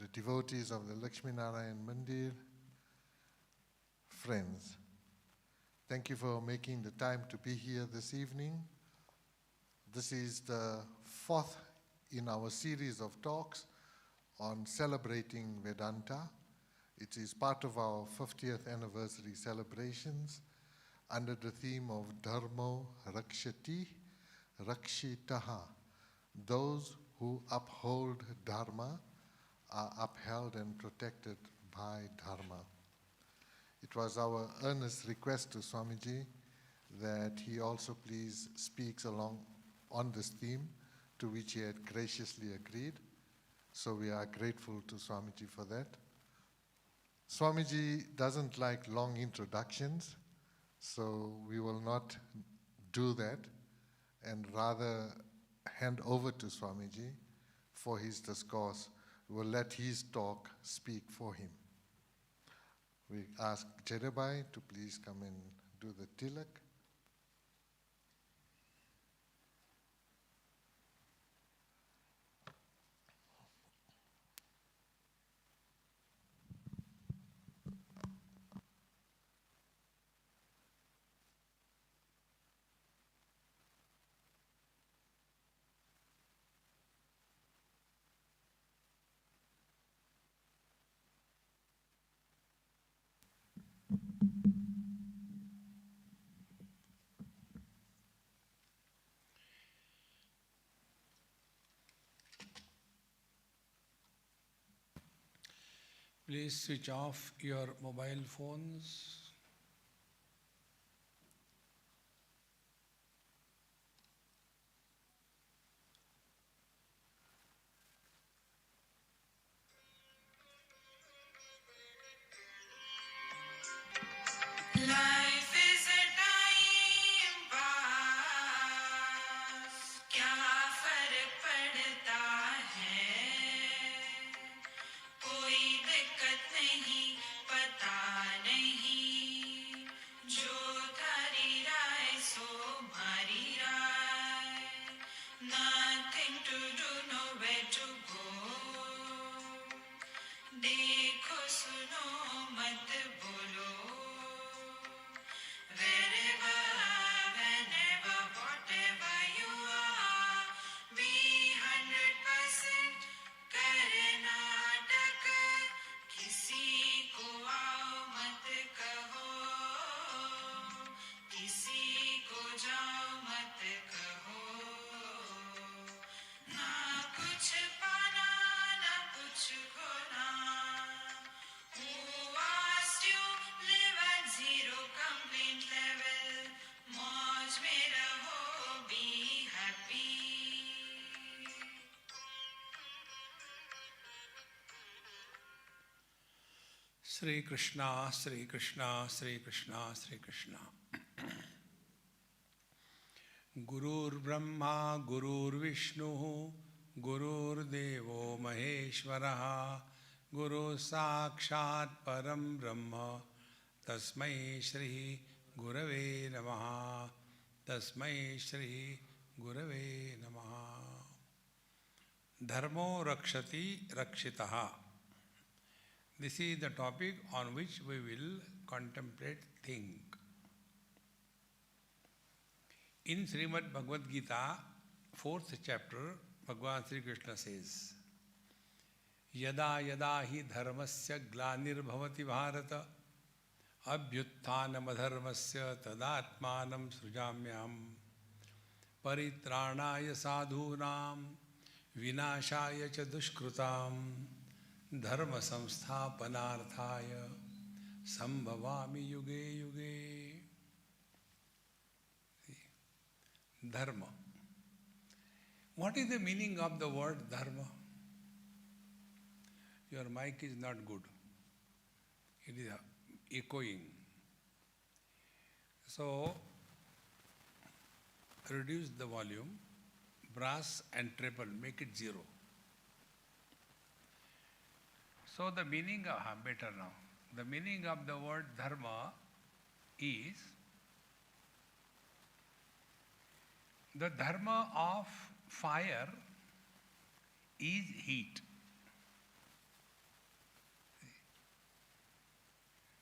the devotees of the Lakshmi Narayan Mandir, friends, thank you for making the time to be here this evening. This is the fourth in our series of talks on celebrating Vedanta. It is part of our 50th anniversary celebrations under the theme of Dharma Rakshati Rakshitaha. Those who uphold Dharma are upheld and protected by Dharma. It was our earnest request to Swamiji that he also please speaks along on this theme, to which he had graciously agreed. So we are grateful to Swamiji for that. Swamiji doesn't like long introductions, so we will not do that and rather hand over to Swamiji for his discourse. We will let his talk speak for him. We ask Jerabai to please come and do the tilak. Please switch off your mobile phones. Life is a time pass, क्या फर्क पड़ता है, कोई दिक्कत नहीं, पता नहीं, जो थारी राय सो भारी राय, nothing to do, nowhere to go, देखो सुनो मत बोलो, wherever, whenever, whatever you are, be 100% Karnataka, किसी को आओ मत कहो, किसी को जाओ मत कहो, ना कुछ पाना ना कुछ खोना, who asked you live at zero complaint level, मौज में रहो, be happy. Sri Krishna, Sri Krishna, Sri Krishna, Sri Krishna. Gurur Brahma, Gurur Vishnu, Gurur Devo Maheshwaraha, Guru Sakshat Param Brahma, Tasmai Shri Gurave Namaha, Tasmai Shri Gurave Namaha. Dharmo Rakshati Rakshitaha. This is the topic on which we will contemplate, think. In Srimad Bhagavad Gita, 4th chapter, Bhagavan Sri Krishna says, Yada yada hi dharmasya glanir-bhavati bharata abhyuttanam adharmasya tadatmanam srujamyam paritranaya sadhunam vinashaya cha dushkrutam dharma samsthapanarthaya sambhavami yuge yuge. Dharma. What is the meaning of the word dharma? Your mic is not good. It is echoing. So, reduce the volume, brass and treble, make it 0. So the meaning of, better now, the meaning of the word dharma is the dharma of fire is heat.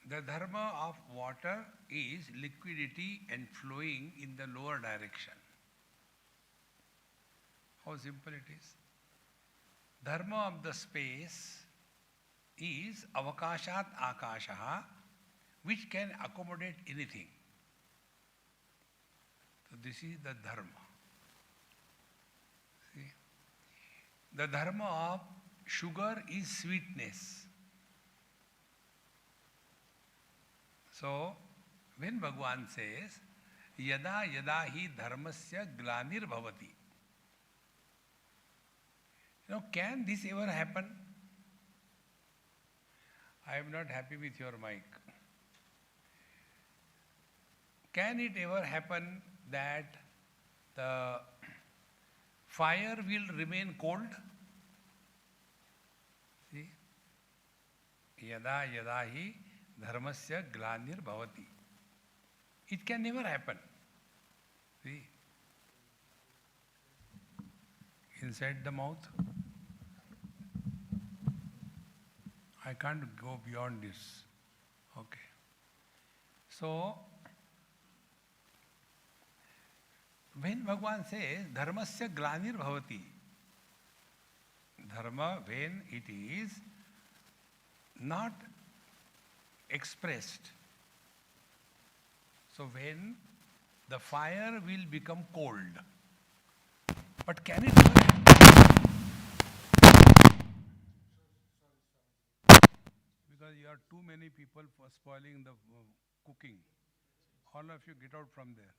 The dharma of water is liquidity and flowing in the lower direction. How simple it is. Dharma of the space is avakashat akashaha, which can accommodate anything. So this is the dharma. See? The dharma of sugar is sweetness. So, when Bhagavan says, yada yada hi dharmasya glanir bhavati. Can this ever happen? I am not happy with your mic. Can it ever happen that the fire will remain cold? See? Yada yada hi dharmasya glanir bhavati. It can never happen. See? Inside the mouth. I can't go beyond this. Okay. So, when Bhagavan says dharmasya glanir bhavati, dharma, when it is not expressed, so when the fire will become cold, but can it ever happen? Because you are too many people for spoiling the cooking. All of you get out from there.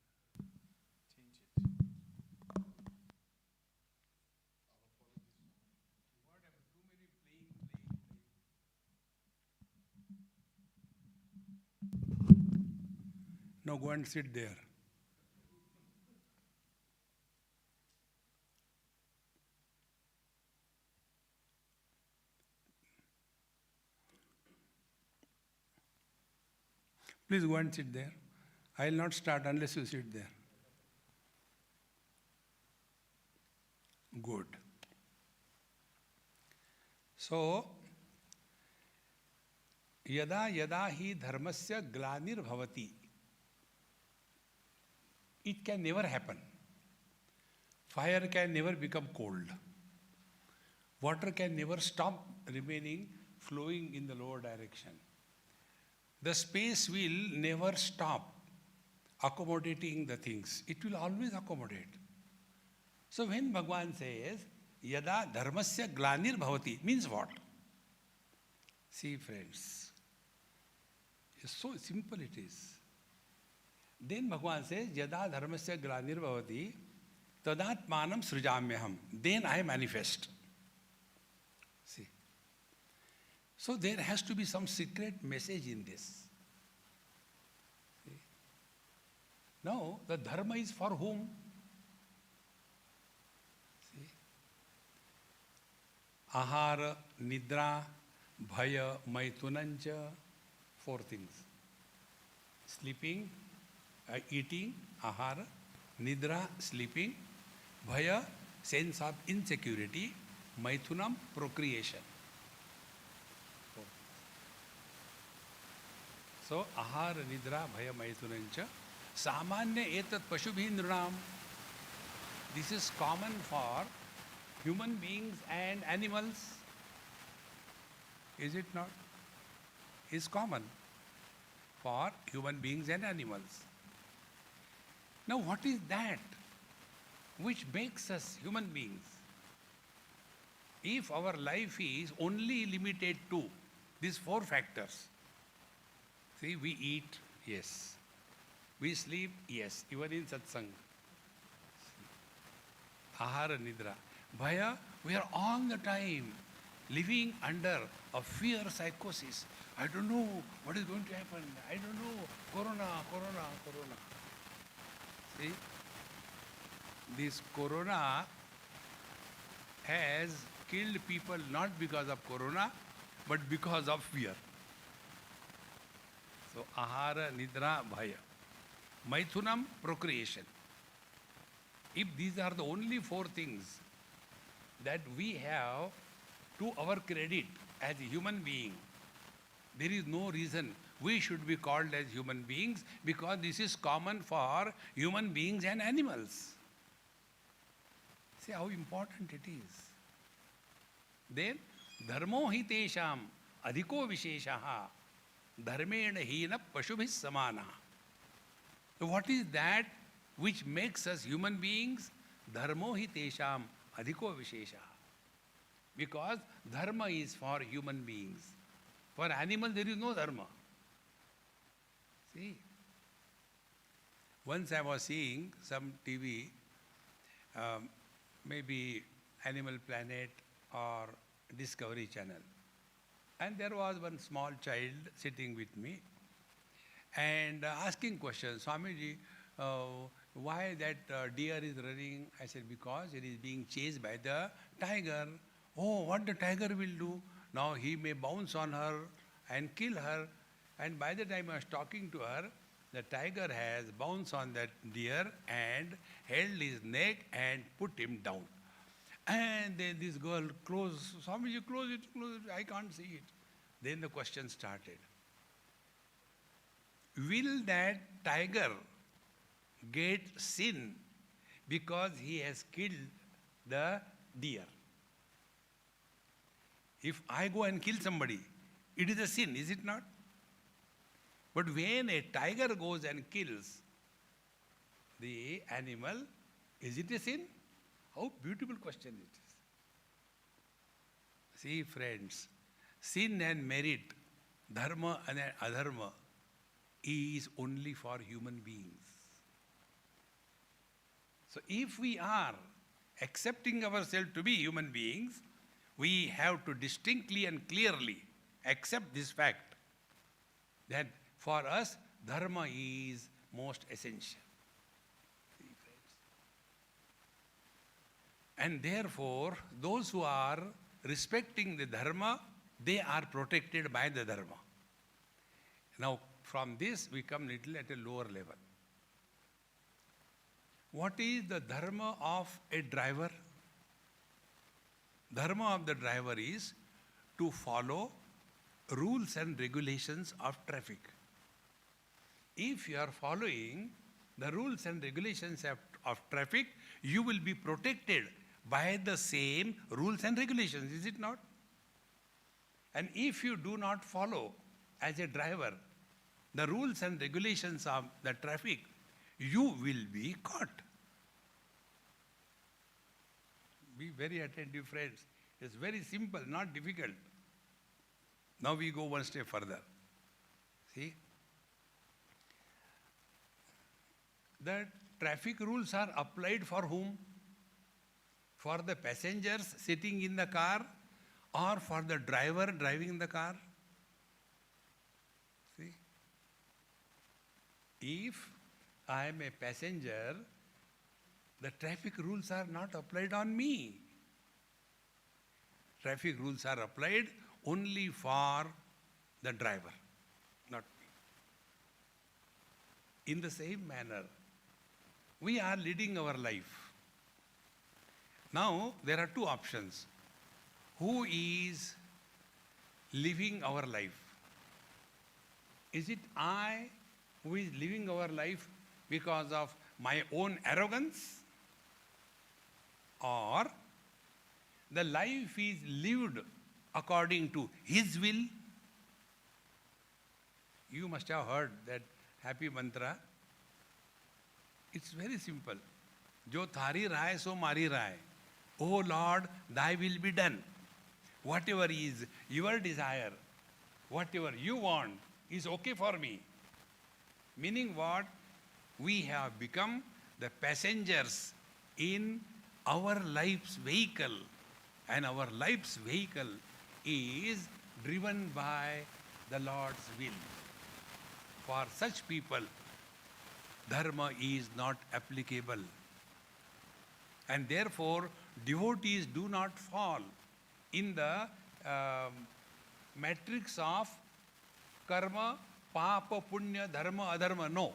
Change it. Whatever, too many playing. Now go and sit there. Please go and sit there. I will not start unless you sit there. Good. So, yada yada hi dharmasya glanir bhavati. It can never happen. Fire can never become cold. Water can never stop remaining flowing in the lower direction. The space will never stop accommodating the things. It will always accommodate. So when Bhagavan says, yada dharmasya glanir bhavati, means what? See friends, it's so simple it is. Then Bhagavan says, yada dharmasya glanir bhavati, tadatmanam srijamyaham. Then I manifest. See. So there has to be some secret message in this. See? Now, the dharma is for whom? See? Ahara, nidra, bhaya, maitunancha, 4 things. Sleeping, eating, ahara, nidra, sleeping, bhaya, sense of insecurity, maithunam, procreation. So, ahara, nidra, bhaya, maithunancha, samanya etat pashubhindranam. This is common for human beings and animals. Is it not? Is common for human beings and animals. Now, what is that which makes us human beings? If our life is only limited to these 4 factors, see, we eat, yes. We sleep, yes, even in satsang. Ahara, nidra. Bhaya, we are all the time living under a fear psychosis. I don't know what is going to happen. I don't know. Corona. See, this corona has killed people not because of corona, but because of fear. So, ahara, nidra, bhaya. Maithunam, procreation. If these are the only 4 things that we have to our credit as a human being, there is no reason we should be called as human beings because this is common for human beings and animals. See how important it is. Then, dharmo hi tesham adhiko visheshaha dharmena hina pashubhis samana. So what is that which makes us human beings? Dharmo hi tesham adhiko visheshaha. Because dharma is for human beings. For animals there is no dharma. See? Once I was seeing some TV, maybe Animal Planet or Discovery Channel. And there was one small child sitting with me and asking questions. Swamiji, why that deer is running? I said, because it is being chased by the tiger. Oh, what the tiger will do? Now he may bounce on her and kill her. And by the time I was talking to her, the tiger has bounced on that deer and held his neck and put him down. And then this girl Swamiji, close it, I can't see it. Then the question started. Will that tiger get sin because he has killed the deer? If I go and kill somebody, it is a sin, is it not? But when a tiger goes and kills the animal, is it a sin? How beautiful question it is. See, friends, sin and merit, dharma and adharma, is only for human beings. So if we are accepting ourselves to be human beings, we have to distinctly and clearly accept this fact that for us, dharma is most essential. See, friends. And therefore, those who are respecting the dharma, they are protected by the dharma. Now, from this, we come little at a lower level. What is the dharma of a driver? Dharma of the driver is to follow rules and regulations of traffic. If you are following the rules and regulations of traffic, you will be protected by the same rules and regulations, is it not? And if you do not follow as a driver the rules and regulations of the traffic, you will be caught. Be very attentive, friends. It's very simple, not difficult. Now we go one step further. See? The traffic rules are applied for whom? For the passengers sitting in the car or for the driver driving the car? See? If I am a passenger, the traffic rules are not applied on me. Traffic rules are applied only for the driver, not me. In the same manner, we are leading our life. Now, there are two options. Who is living our life? Is it I who is living our life because of my own arrogance? Or the life is lived according to his will? You must have heard that happy mantra. It's very simple. Jo thari rahe so mari rahe. Oh Lord, thy will be done. Whatever is your desire, whatever you want is okay for me. Meaning what? We have become the passengers in our life's vehicle, and our life's vehicle is driven by the Lord's will. For such people, dharma is not applicable. And therefore, devotees do not fall in the matrix of karma, papa, punya, dharma, adharma. No.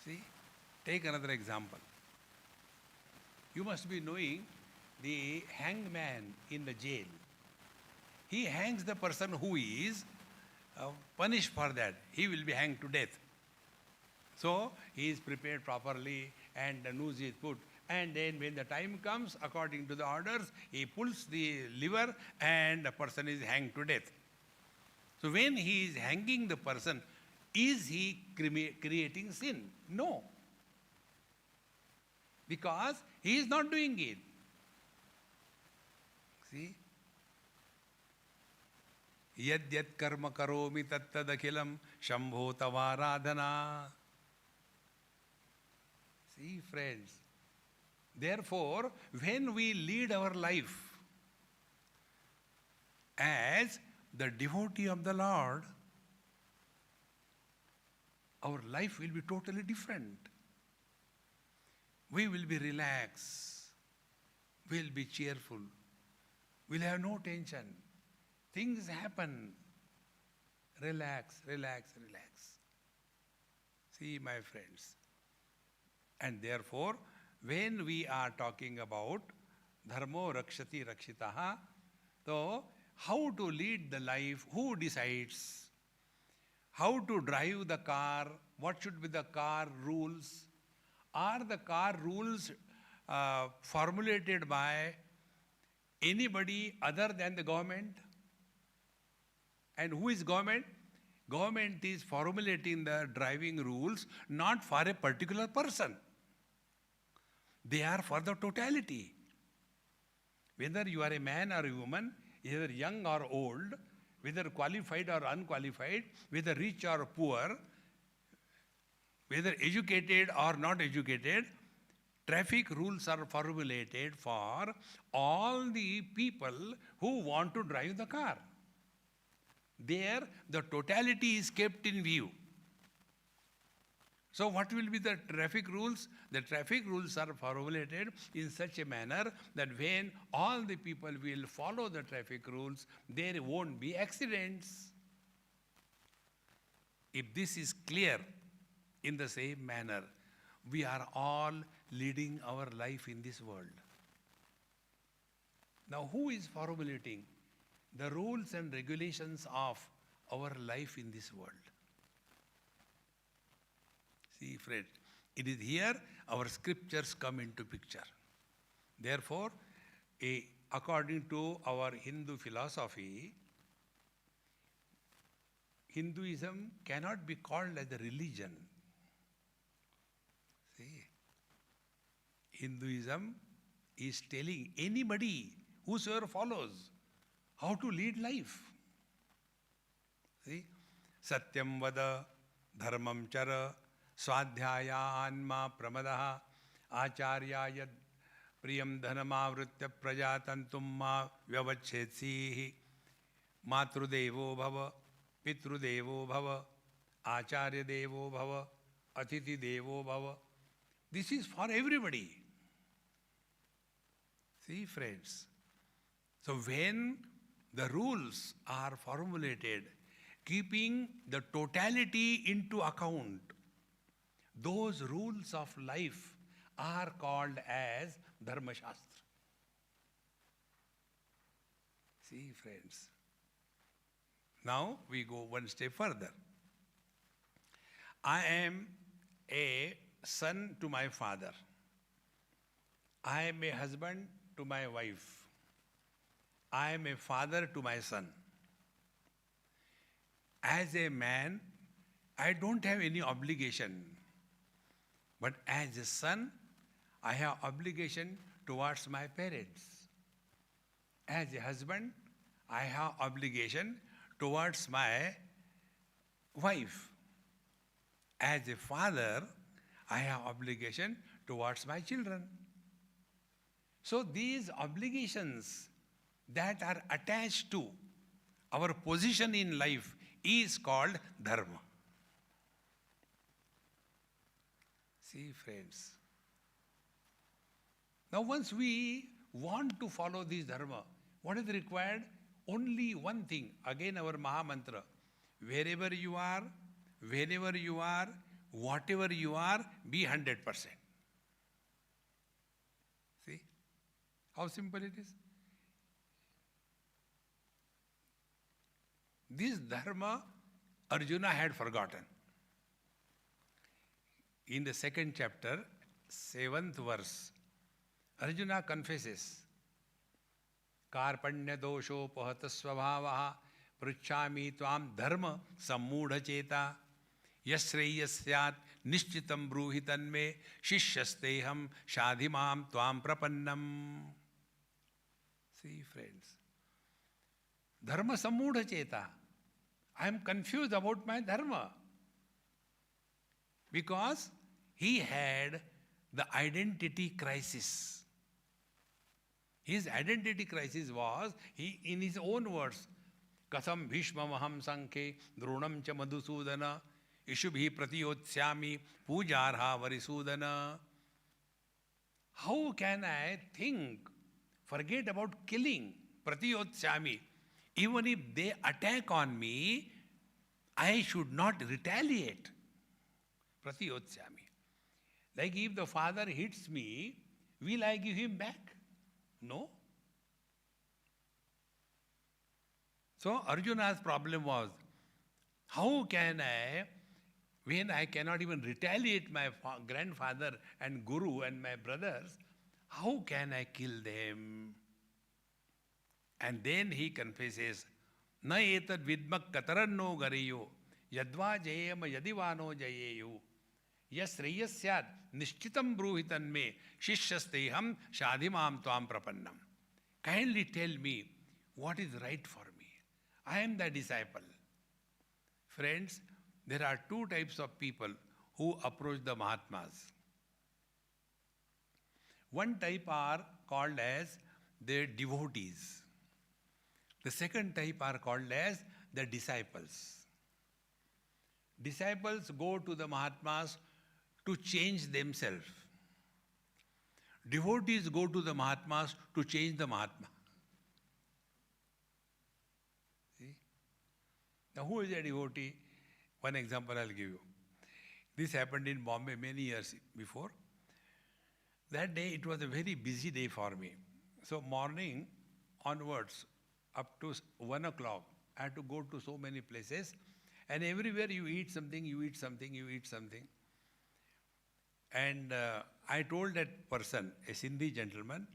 See, take another example. You must be knowing the hangman in the jail. He hangs the person who is punished for that. He will be hanged to death. So he is prepared properly and the noose is put. And then when the time comes, according to the orders, he pulls the lever and the person is hanged to death. So when he is hanging the person, is he creating sin? No. Because he is not doing it. See? Yad yad karma karomi tattadakhilam shambho tavaradhana. See, friends. Therefore, when we lead our life as the devotee of the Lord, our life will be totally different. We will be relaxed. We'll be cheerful. We'll have no tension. Things happen. Relax, relax, relax. See, my friends. And therefore, when we are talking about dharmo rakshati rakshitaha, so how to lead the life, who decides? How to drive the car, what should be the car rules? Are the car rules formulated by anybody other than the government? And who is government? Government is formulating the driving rules not for a particular person. They are for the totality. Whether you are a man or a woman, either young or old, whether qualified or unqualified, whether rich or poor, whether educated or not educated, traffic rules are formulated for all the people who want to drive the car. There, the totality is kept in view. So what will be the traffic rules? The traffic rules are formulated in such a manner that when all the people will follow the traffic rules, there won't be accidents. If this is clear, in the same manner, we are all leading our life in this world. Now, who is formulating the rules and regulations of our life in this world? See, friends, it is here our scriptures come into picture. Therefore, according to our Hindu philosophy, Hinduism cannot be called as a religion. See, Hinduism is telling anybody, whosoever follows, how to lead life. See, Satyam vada, dharmam chara, swadhyaya anma pramadaha, acharya yad priyam dhanamavritya prajatantum ma vyavachetsi, matrudevo bhava, pitrudevo bhava, acharya devo bhava, atiti devo bhava. This is for everybody. See, friends. So when the rules are formulated, keeping the totality into account, those rules of life are called as Dharma Shastra. See, friends. Now we go one step further. I am a son to my father. I am a husband to my wife. I am a father to my son. As a man, I don't have any obligation. But as a son, I have obligation towards my parents. As a husband, I have obligation towards my wife. As a father, I have obligation towards my children. So these obligations that are attached to our position in life is called Dharma. See, friends. Now once we want to follow this Dharma, what is required? Only one thing. Again our Maha Mantra. Wherever you are, whenever you are, whatever you are, be 100%. See how simple it is? This Dharma Arjuna had forgotten. In the second chapter, 7th verse, Arjuna confesses, Karpanya dosho pahata svabhavaha pruchhami tvam dharma sammudha cheta yasreyasyat nishchitam bruhitan me shishyasteham shadhimam tvam prapannam. See, friends, dharma sammudha cheta. I am confused about my dharma. Because he had the identity crisis. His identity crisis was, he, in his own words, Kasam bhishmamaham sankhe dronam cha madhusudana ishubhi pratiyotsyami pujarha varisudana. How can I think, forget about killing, pratiyotsyami? Even if they attack on me, I should not retaliate. Pratiyotsyami. Like if the father hits me, will I give him back? No. So Arjuna's problem was, how can I, when I cannot even retaliate my grandfather and guru and my brothers, how can I kill them? And then he confesses, Na etad vidmak kataranno gareyo yadva jayema yadivano jayeyu yasreyasyad nishchitam bruhitan me shishyasteham shadhimam tvam prapannam. Kindly tell me what is right for me. I am the disciple. Friends, there are two types of people who approach the Mahatmas. One type are called as the devotees. The second type are called as the disciples. Disciples go to the Mahatmas to change themselves. Devotees go to the Mahatmas to change the Mahatma. See? Now who is a devotee? One example I'll give you. This happened in Bombay many years before. That day it was a very busy day for me. So morning onwards, up to 1 o'clock, I had to go to so many places, and everywhere you eat something, you eat something, you eat something. And I told that person, a Sindhi gentleman,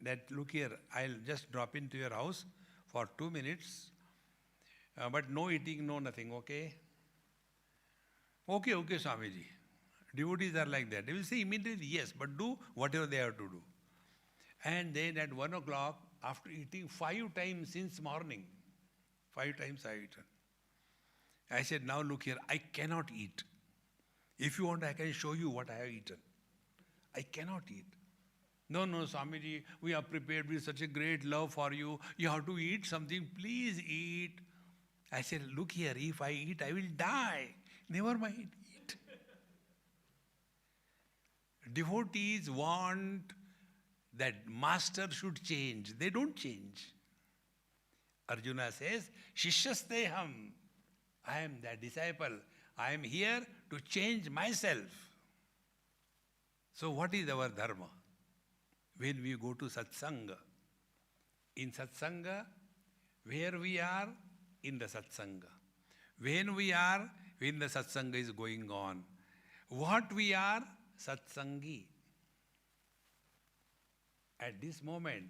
that look here, I'll just drop into your house for 2 minutes, but no eating, no nothing, okay? Okay, Swamiji. Devotees are like that. They will say immediately yes, but do whatever they have to do. And then at 1 o'clock, after eating 5 times since morning, 5 times I eaten. I said, now look here, I cannot eat. If you want, I can show you what I have eaten. I cannot eat. No, Swamiji, we are prepared with such a great love for you. You have to eat something, please eat. I said, look here, if I eat, I will die. Never mind, eat. Devotees want that master should change. They don't change. Arjuna says, Shishyasteham. I am the disciple. I am here to change myself. So what is our dharma? When we go to satsanga. In satsanga, where we are? In the satsanga. When we are? When the satsanga is going on. What we are? Satsangi. At this moment,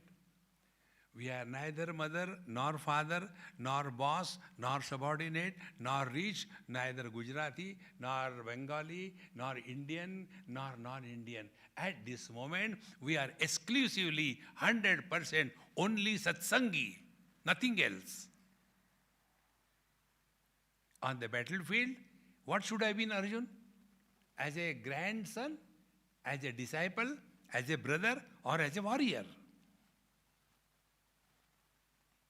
we are neither mother, nor father, nor boss, nor subordinate, nor rich, neither Gujarati, nor Bengali, nor Indian, nor non-Indian. At this moment, we are exclusively 100% only satsangi, nothing else. On the battlefield, what should I be in Arjun? As a grandson, as a disciple, as a brother, or as a warrior?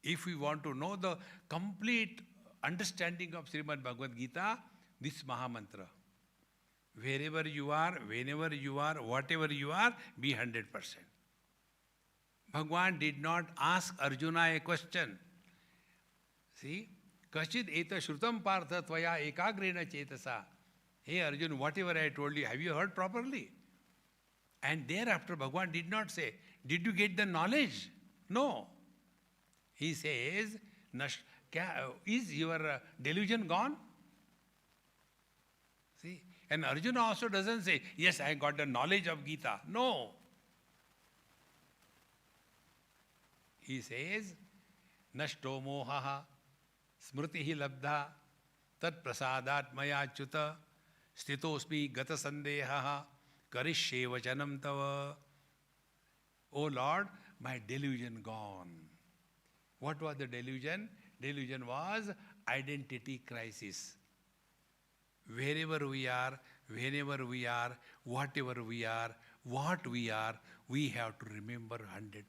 If we want to know the complete understanding of Srimad Bhagavad Gita, this Mahamantra. Wherever you are, whenever you are, whatever you are, be 100%. Bhagwan did not ask Arjuna a question. See? Kashid eta shrutam partha tvaya ekagrena chetasa. Hey Arjuna, whatever I told you, have you heard properly? And thereafter Bhagwan did not say, did you get the knowledge? No. He says, is your delusion gone? And Arjuna also doesn't say, yes, I got the knowledge of Gita. No. He says, Nashto mohaha smritihi labdha tat prasadat maya chuta stitosmi gata sandehaha karishye vachanam tava. Oh Lord, my delusion gone. What was the delusion? Delusion was identity crisis. Wherever we are, whenever we are, whatever we are, what we are, we have to remember 100%.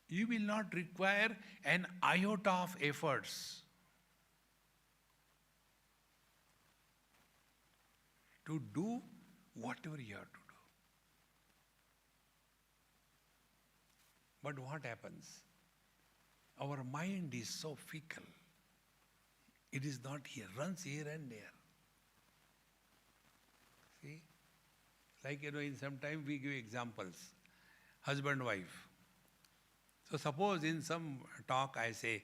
You will not require an iota of efforts to do whatever you have to do. But what happens? Our mind is so fickle. It is not here, runs here and there. See? Like, in some time we give examples. Husband, wife. So suppose in some talk I say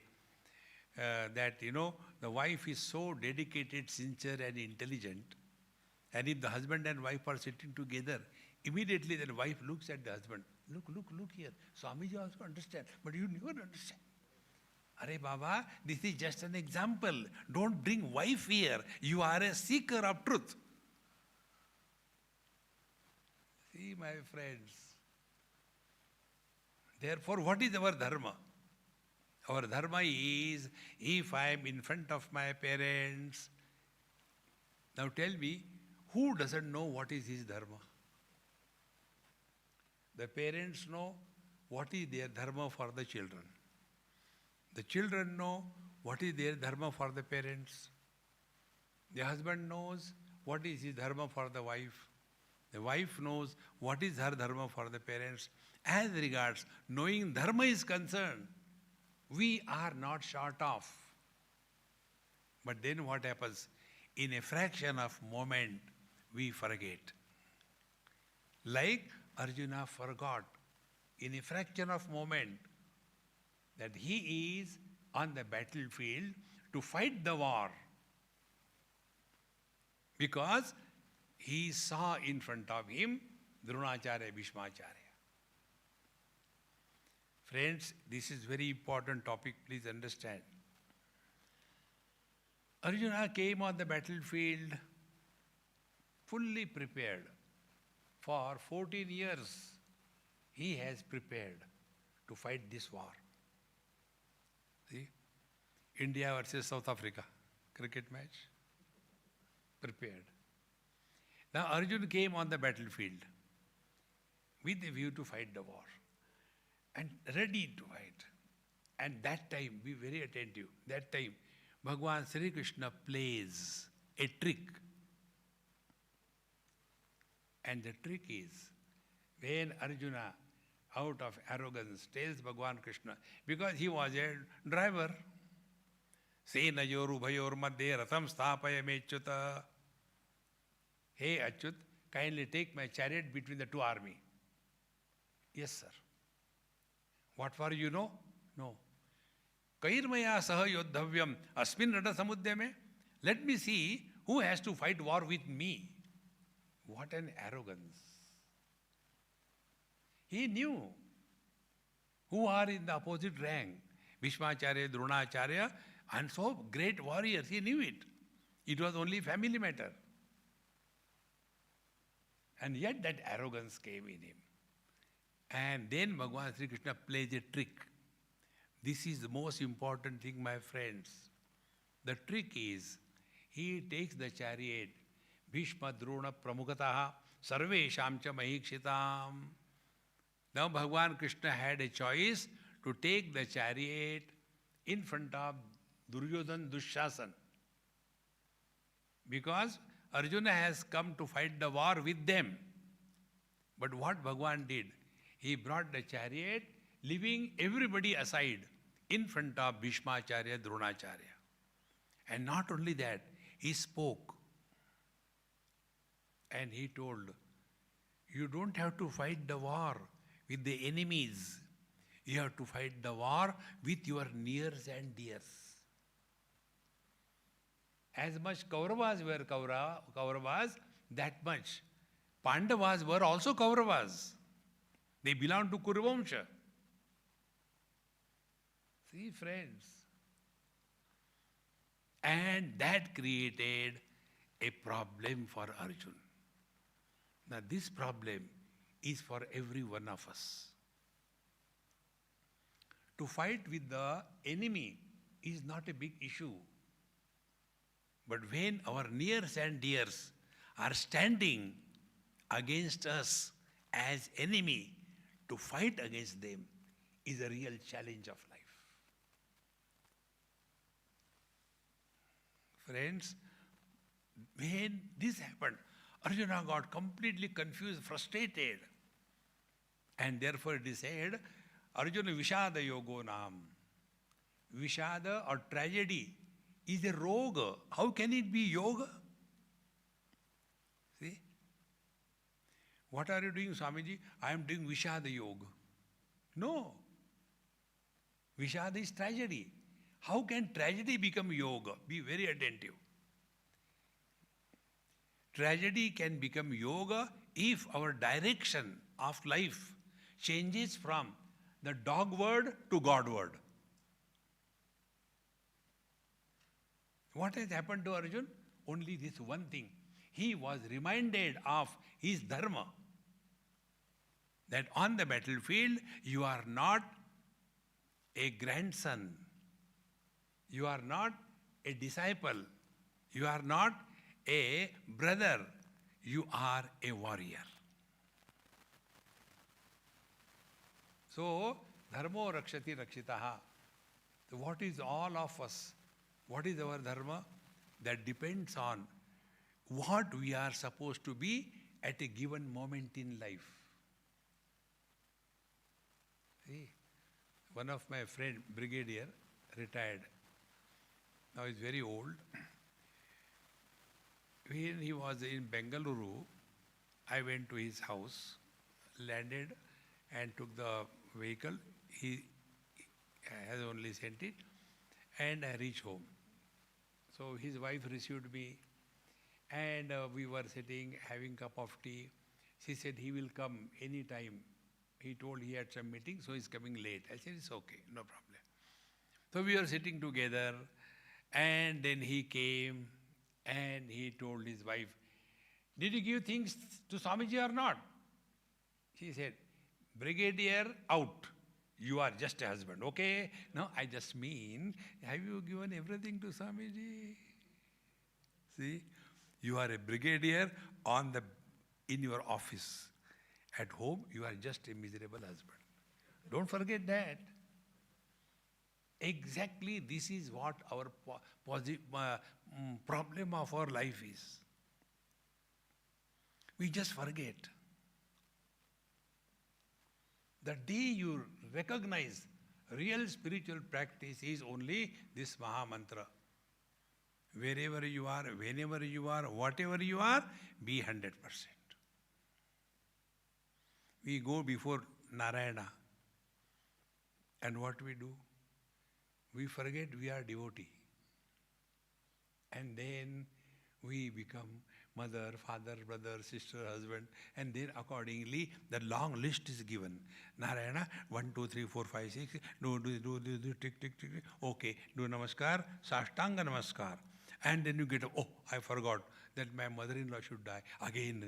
that, the wife is so dedicated, sincere and intelligent, and if the husband and wife are sitting together, immediately the wife looks at the husband. Look here. Swamiji also understand, but you never understand. Arey Baba, this is just an example. Don't bring wife here. You are a seeker of truth. See, my friends. Therefore, what is our dharma? Our dharma is, if I am in front of my parents, now tell me, who doesn't know what is his dharma? The parents know what is their dharma for the children. The children know what is their dharma for the parents. The husband knows what is his dharma for the wife. The wife knows what is her dharma for the parents. As regards knowing dharma is concerned, we are not short of. But then what happens? In a fraction of moment, we forget. Like Arjuna forgot in a fraction of moment that he is on the battlefield to fight the war, because he saw in front of him Dronacharya, Bhishmacharya. Friends, this is very important topic, please understand. Arjuna came on the battlefield fully prepared. For 14 years, he has prepared to fight this war. See? India versus South Africa, cricket match. Prepared. Now Arjuna came on the battlefield with a view to fight the war and ready to fight. And that time, be very attentive, that time Bhagavan Sri Krishna plays a trick. And the trick is, when Arjuna, out of arrogance, tells Bhagavan Krishna, because he was a driver, Senayor Ubhayor Madhye Ratham Sthapaya Mechyuta. Hey Achyut, kindly take my chariot between the two armies. Yes, sir. What for you know? No. Kairmaya saha yodhavyam asmin rata samudyame. Let me see who has to fight war with me. What an arrogance. He knew who are in the opposite rank. Bhishmacharya, Dronacharya, and so great warriors. He knew it. It was only family matter. And yet that arrogance came in him. And then Bhagavan Sri Krishna plays a trick. This is the most important thing, my friends. The trick is, he takes the chariot, Bhishma Drona Pramukataha Sarvesham cha Mahikshitam. Now Bhagavan Krishna had a choice to take the chariot in front of Duryodhan Dushasan. Because Arjuna has come to fight the war with them. But what Bhagavan did? He brought the chariot, leaving everybody aside in front of Bhishmacharya, Dronacharya. And not only that, he spoke. And he told, you don't have to fight the war with the enemies. You have to fight the war with your nears and dears. As much Kauravas were Kauravas, that much Pandavas were also Kauravas. They belonged to Kuruvamsha. See, friends. And that created a problem for Arjuna. Now this problem is for every one of us. To fight with the enemy is not a big issue. But when our nears and dears are standing against us as enemy, to fight against them is a real challenge of life. Friends, when this happened, Arjuna got completely confused, frustrated. And therefore it is said, Arjuna Vishada Yogo Nam. Vishada or tragedy is a roga. How can it be yoga? See? What are you doing, Swamiji? I am doing Vishada Yoga. No. Vishada is tragedy. How can tragedy become yoga? Be very attentive. Tragedy can become yoga if our direction of life changes from the dogward to Godward. What has happened to Arjuna? Only this one thing. He was reminded of his Dharma. That on the battlefield, you are not a grandson. You are not a disciple. You are not a brother. You are a warrior. So, dharmo rakshati rakshitaha. So what is all of us? What is our dharma? That depends on what we are supposed to be at a given moment in life. See, one of my friend, brigadier, retired. Now he's very old. When he was in Bengaluru, I went to his house, landed and took the vehicle. He has only sent it, and I reached home. So his wife received me, and we were sitting having cup of tea. She said he will come any time. He told he had some meeting, so he's coming late. I said it's okay, no problem. So we were sitting together, and then he came and he told his wife, "Did you give things to Swamiji or not?" She said, "Brigadier out. You are just a husband, okay?" No, I just mean, have you given everything to Swamiji? See, you are a brigadier in your office. At home, you are just a miserable husband. Don't forget that. Exactly this is what our problem of our life is. We just forget. The day you recognize real spiritual practice is only this Maha Mantra. Wherever you are, whenever you are, whatever you are, be 100%. We go before Narayana, and what we do? We forget we are devotee. And then we become mother, father, brother, sister, husband, and then accordingly the long list is given. Narayana, 1, 2, 3, 4, 5, 6, do, tick, tick, tick, okay, do namaskar, sashtanga namaskar. And then you get, oh, I forgot that my mother-in-law should die. Again.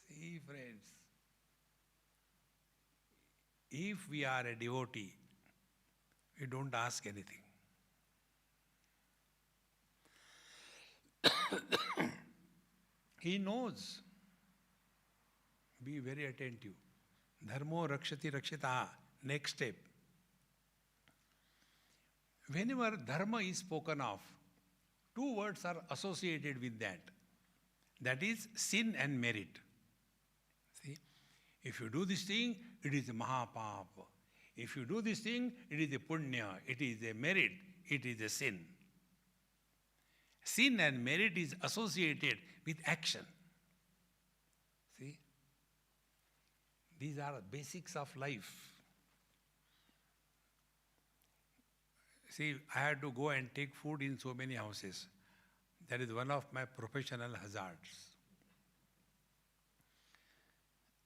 See, friends, if we are a devotee, we don't ask anything. He knows. Be very attentive. Dharmo rakshati rakshita. Next step. Whenever dharma is spoken of, two words are associated with that. That is sin and merit. See, if you do this thing, it is a mahapapa. If you do this thing, it is a punya, it is a merit, it is a sin. Sin and merit is associated with action. See? These are basics of life. See, I had to go and take food in so many houses. That is one of my professional hazards.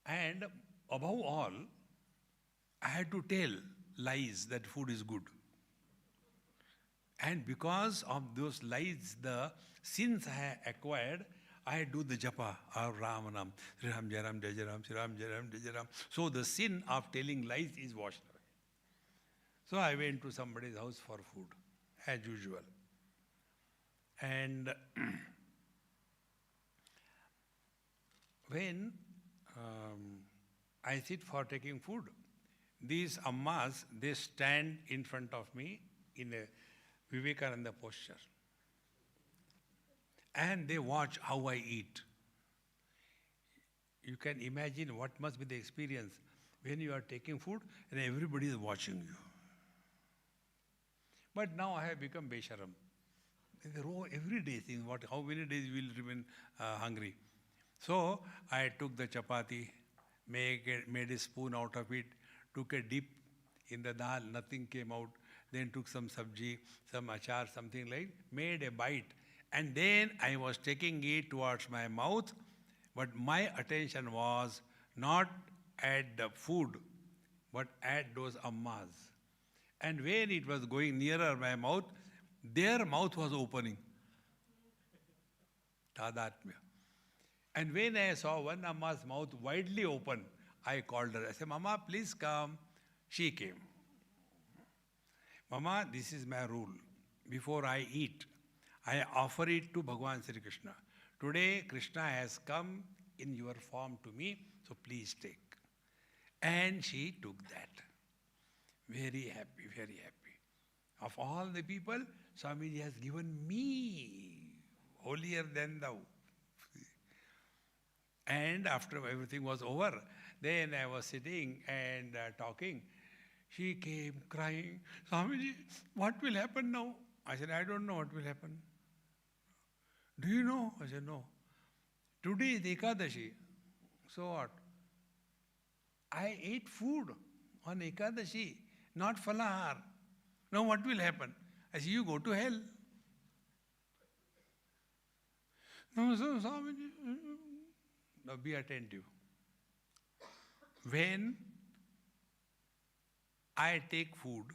And above all, I had to tell lies that food is good. And because of those lies, the sins I acquired, I do the japa of Ramanam, Sri Ram Jai Ram Jai Jai Ram, Sri Ram Jai Ram Jai Jai Ram. So the sin of telling lies is washed away. So I went to somebody's house for food, as usual. And when I sit for taking food, these ammas, they stand in front of me in a Vivekananda posture. And they watch how I eat. You can imagine what must be the experience when you are taking food and everybody is watching you. But now I have become Besharam. Every day saying, how many days we will remain hungry. So I took the chapati, made a spoon out of it, took a dip in the dal, nothing came out. Then took some sabji, some achar, something like, made a bite. And then I was taking it towards my mouth, but my attention was not at the food, but at those ammas. And when it was going nearer my mouth, their mouth was opening. Tadatmya. And when I saw one amma's mouth widely open, I called her. I said, Mama, please come. She came. Mama, this is my rule. Before I eat, I offer it to Bhagavan Sri Krishna. Today, Krishna has come in your form to me, so please take. And she took that. Very happy, very happy. Of all the people, Swamiji has given me, holier than thou. And after everything was over, then I was sitting and talking. She came crying, Swamiji, what will happen now? I said, I don't know what will happen. Do you know? I said, no. Today is Ekadashi. So what? I ate food on Ekadashi, not falahar. Now what will happen? I said, you go to hell. No, so Swamiji, now be attentive. When I take food,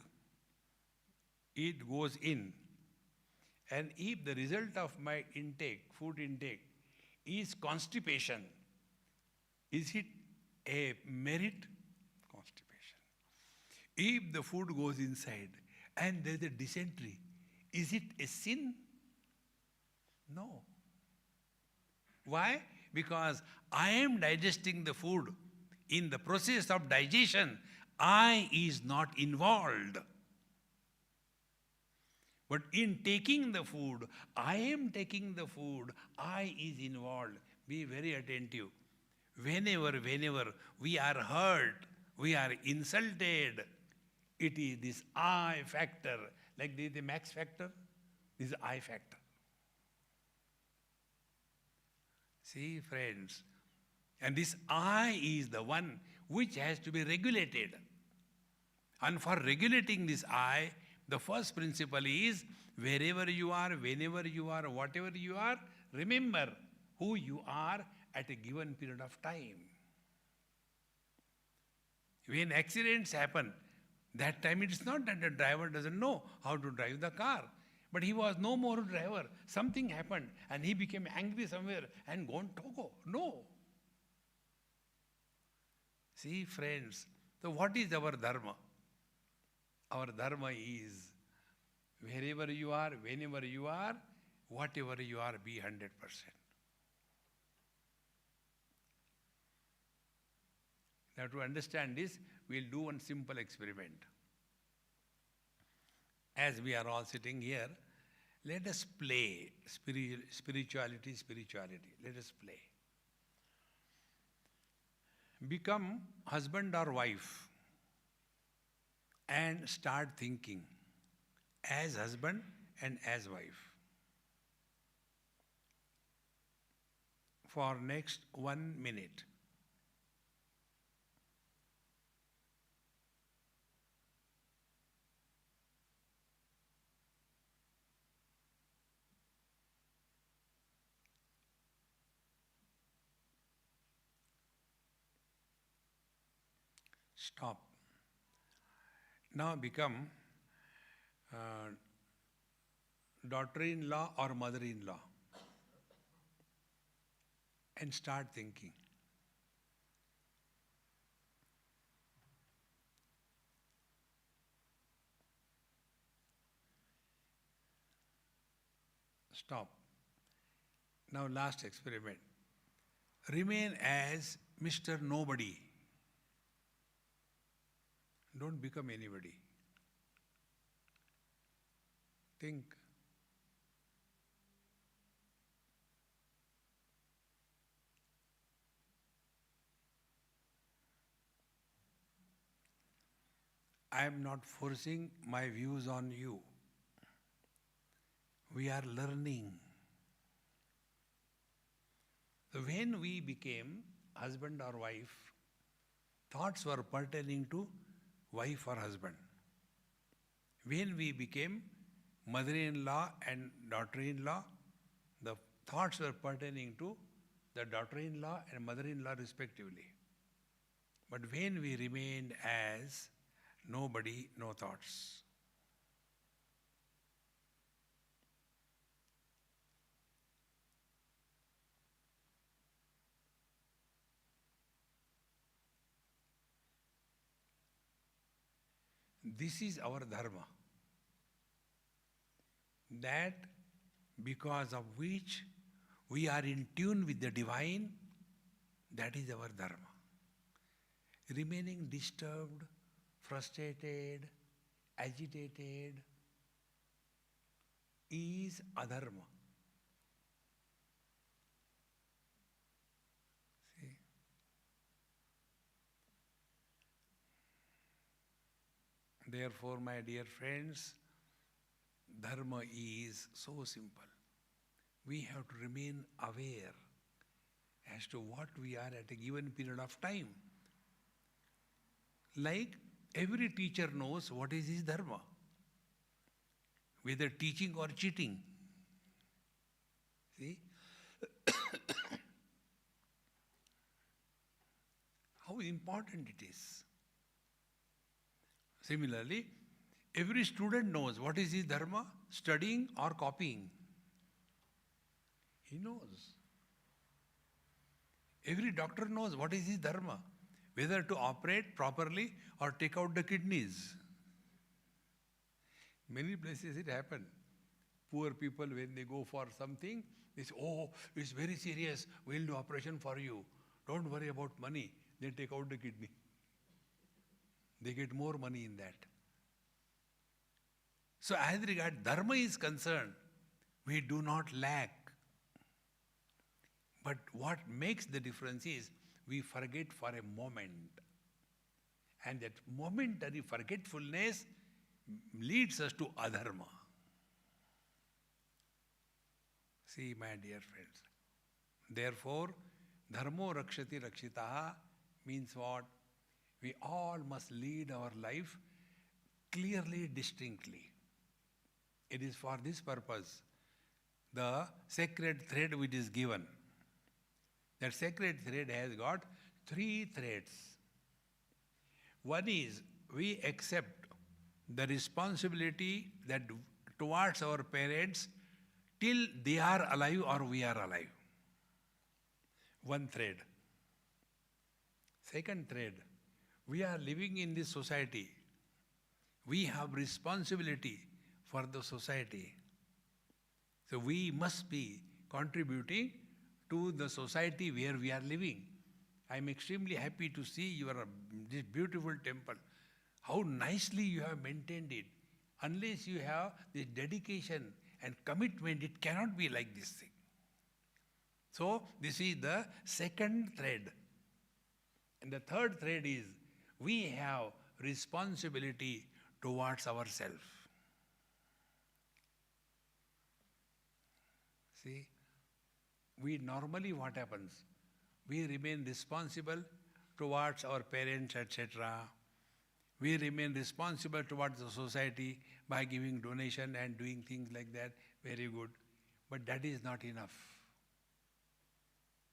it goes in. And if the result of my intake, food intake, is constipation, is it a merit? Constipation. If the food goes inside and there is a dysentery, is it a sin? No. Why? Because I am digesting the food. In the process of digestion, I is not involved. But in taking the food, I am taking the food, I is involved. Be very attentive. Whenever we are hurt, we are insulted, it is this I factor. Like the max factor, this is I factor. See, friends, and this I is the one which has to be regulated. And for regulating this I, the first principle is, wherever you are, whenever you are, whatever you are, remember who you are at a given period of time. When accidents happen, that time it is not that the driver doesn't know how to drive the car. But he was no more a driver. Something happened and he became angry somewhere and gone Togo. No. See, friends, so what is our Dharma? Our Dharma is, wherever you are, whenever you are, whatever you are, be 100%. Now to understand this, we'll do one simple experiment. As we are all sitting here, let us play spirituality. Let us play. Become husband or wife and start thinking as husband and as wife. For next 1 minute. Stop. Now become daughter-in-law or mother-in-law and start thinking. Stop. Now last experiment. Remain as Mr. Nobody. Don't become anybody. Think. I am not forcing my views on you. We are learning. So when we became husband or wife, thoughts were pertaining to wife or husband. When we became mother-in-law and daughter-in-law, the thoughts were pertaining to the daughter-in-law and mother-in-law respectively. But when we remained as nobody, no thoughts. This is our Dharma. That because of which we are in tune with the divine, that is our Dharma. Remaining disturbed, frustrated, agitated is adharma. See? Therefore, my dear friends, Dharma is so simple. We have to remain aware as to what we are at a given period of time. Like every teacher knows what is his Dharma, whether teaching or cheating. See? How important it is. Similarly, every student knows what is his Dharma, studying or copying. He knows. Every doctor knows what is his Dharma, whether to operate properly or take out the kidneys. Many places it happens. Poor people, when they go for something, they say, oh, it's very serious, we'll do operation for you. Don't worry about money. They take out the kidney. They get more money in that. So as regard Dharma is concerned, we do not lack. But what makes the difference is we forget for a moment. And that momentary forgetfulness leads us to adharma. See, my dear friends. Therefore, dharmo rakshati rakshitaha means what? We all must lead our life clearly, distinctly. It is for this purpose the sacred thread which is given. That sacred thread has got 3 threads. One is we accept the responsibility that towards our parents till they are alive or we are alive. One thread. Second thread, we are living in this society. We have responsibility for the society. So we must be contributing to the society where we are living. I am extremely happy to see this beautiful temple. How nicely you have maintained it. Unless you have this dedication and commitment, it cannot be like this thing. So this is the second thread. And the third thread is we have responsibility towards ourselves. See? We normally, what happens? We remain responsible towards our parents, etc. We remain responsible towards the society by giving donation and doing things like that. Very good. But that is not enough.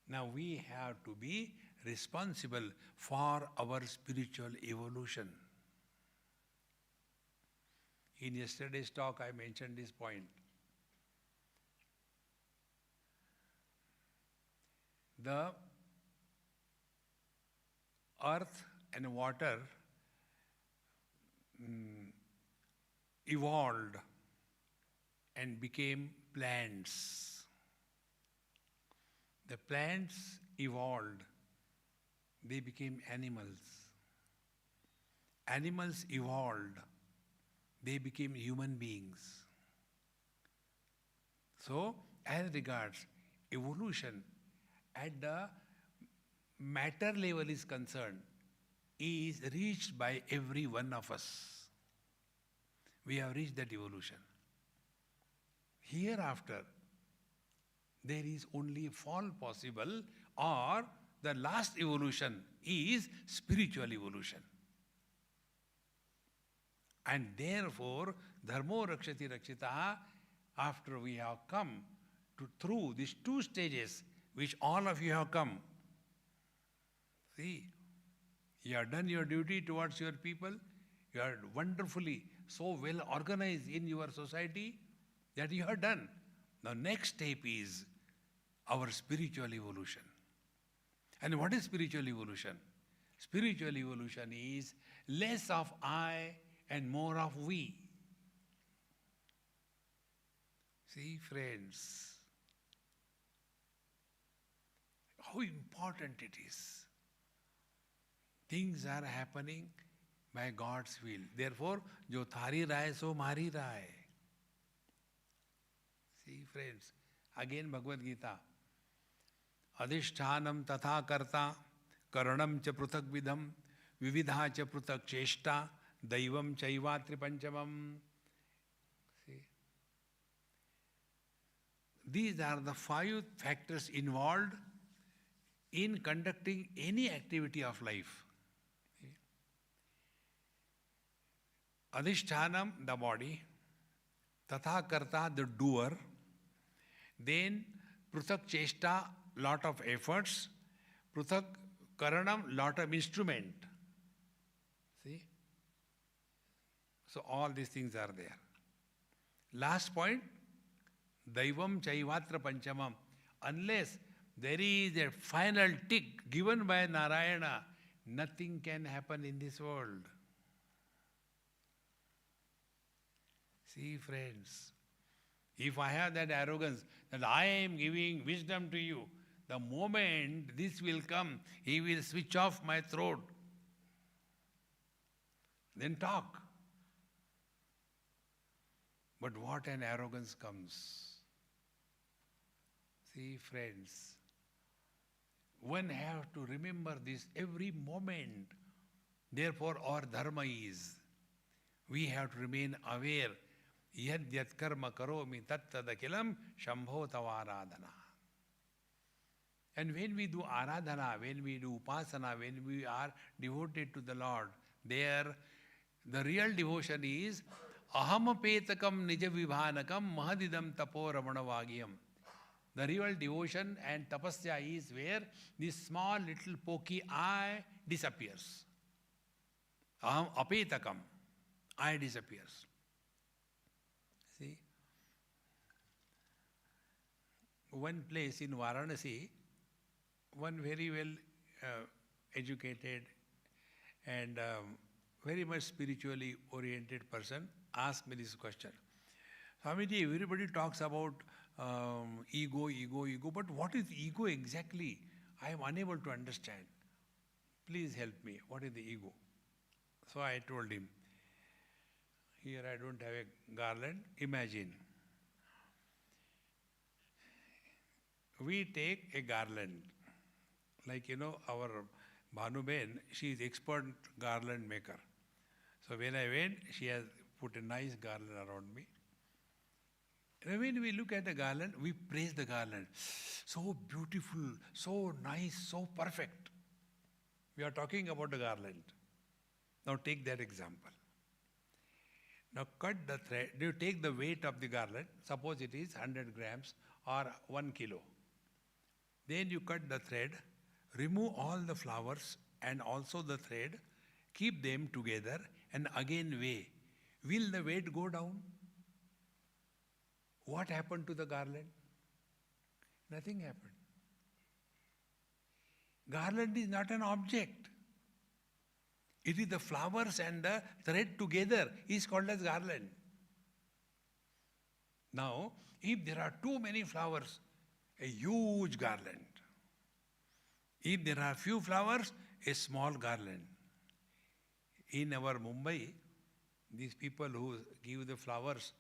Now we have to be responsible for our spiritual evolution. In yesterday's talk, I mentioned this point. The earth and water evolved and became plants. The plants evolved, they became animals. Animals evolved, they became human beings. So, as regards evolution, at the matter level is concerned, is reached by every one of us. We have reached that evolution. Hereafter, there is only fall possible, or the last evolution is spiritual evolution. And therefore, dharmo rakshati rakshita, after we have come through these two stages, which all of you have come. See, you have done your duty towards your people, you are wonderfully so well organized in your society that you have done. The next step is our spiritual evolution. And what is spiritual evolution? Spiritual evolution is less of I and more of we. See, friends, how important it is. Things are happening by God's will. Therefore, jo thari rahe so mari rahe. See, friends, again Bhagavad Gita. Adhishthanam tatha karta, karanam cha pruthak vidham, vividha cha pruthak cheshta, daivam chaiva tripanchamam. See, these are the 5 factors involved in conducting any activity of life. Adhishthanam, the body, tatha karta, the doer, then pruthak cheshta, lot of efforts, pruthak karanam, lot of instrument. See? So all these things are there. Last point, daivam chaivatra panchamam. Unless there is a final tick given by Narayana, nothing can happen in this world. See, friends, if I have that arrogance that I am giving wisdom to you, the moment this will come, he will switch off my throat. Then talk. But what an arrogance comes. See, friends, one has to remember this every moment. Therefore, our dharma is, we have to remain aware. Yad yat karma karomi tat tadakilam shambho tavaradhana. And when we do aradhana, when we do upasana, when we are devoted to the Lord, there the real devotion is ahamapetakam nijavibhanakam mahadidam tapo ramanavagyam. The real devotion and tapasya is where this small little pokey I disappears. Aham apetakam, I disappears. See, one place in Varanasi, one very well educated and very much spiritually oriented person asked me this question. Swamiji, everybody talks about ego, but what is ego exactly? I am unable to understand. Please help me. What is the ego? So I told him, here I don't have a garland. Imagine. We take a garland. Like, our Bhanu Ben, she is expert garland maker. So when I went, she has put a nice garland around me. And when we look at the garland, we praise the garland. So beautiful, so nice, so perfect. We are talking about the garland. Now take that example. Now cut the thread. You take the weight of the garland. Suppose it is 100 grams or 1 kilo. Then you cut the thread, remove all the flowers and also the thread, keep them together and again weigh. Will the weight go down? What happened to the garland? Nothing happened. Garland is not an object. It is the flowers and the thread together is called as garland. Now, if there are too many flowers, a huge garland. If there are few flowers, a small garland. In our Mumbai, these people who give the flowers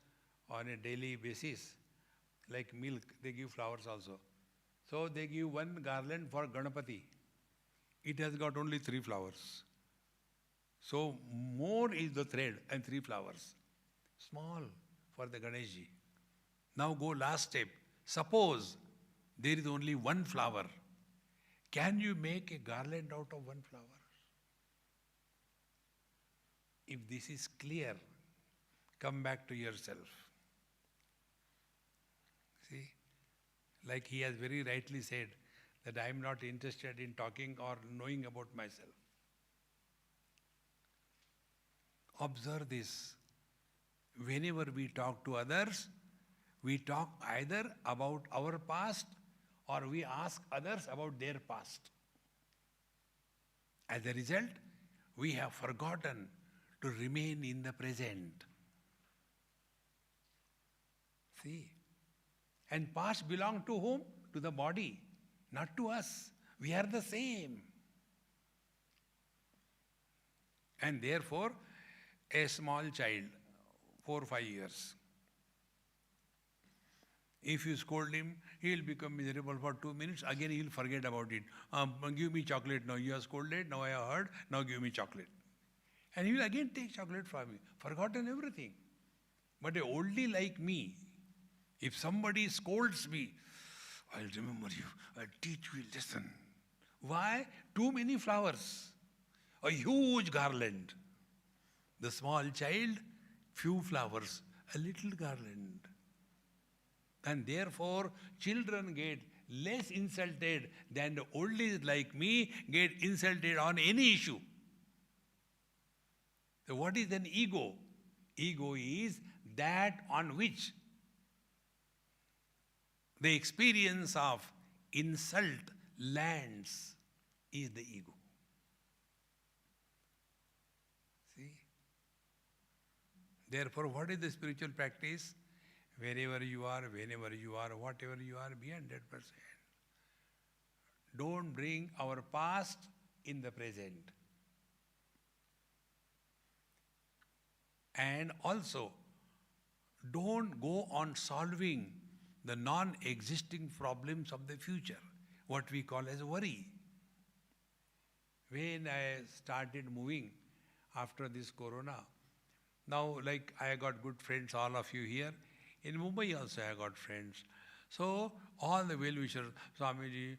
on a daily basis, like milk, they give flowers also. So they give one garland for Ganapati. It has got only 3 flowers. So more is the thread and 3 flowers. Small for the Ganeshji. Now go last step. Suppose there is only 1 flower. Can you make a garland out of 1 flower? If this is clear, come back to yourself. See, like he has very rightly said that I am not interested in talking or knowing about myself. Observe this. Whenever we talk to others, we talk either about our past or we ask others about their past. As a result, we have forgotten to remain in the present. See? And past belong to whom? To the body, not to us. We are the same. And therefore, a small child, 4 or 5 years, if you scold him, he will become miserable for 2 minutes. Again, he will forget about it. Give me chocolate now. You are scolded. Now I have heard. Now give me chocolate. And he will again take chocolate from you. Forgotten everything. But a oldie like me, if somebody scolds me, I'll remember you. I'll teach you a lesson. Why? Too many flowers. A huge garland. The small child, few flowers. A little garland. And therefore, children get less insulted than the oldies like me get insulted on any issue. So what is an ego? Ego is that on which the experience of insult lands is the ego. See? Therefore, what is the spiritual practice? Wherever you are, whenever you are, whatever you are, be 100%. Don't bring our past in the present. And also, don't go on solving the non-existing problems of the future, what we call as worry. When I started moving after this corona, now like I got good friends, all of you here. In Mumbai also I got friends. So all the well-wishers, Swamiji,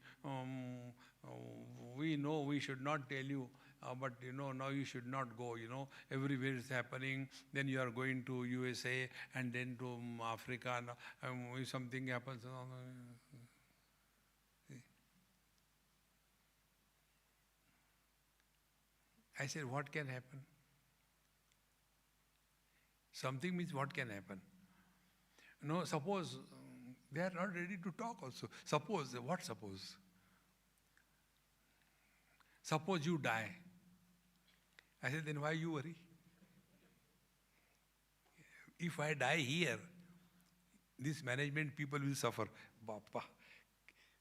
we know we should not tell you, but now you should not go, everywhere is happening, then you are going to USA and then to Africa, if something happens. I said, what can happen? Something means what can happen? No, suppose they are not ready to talk also. Suppose, what suppose? Suppose you die. I said, then why you worry? If I die here, these management people will suffer. Bappa,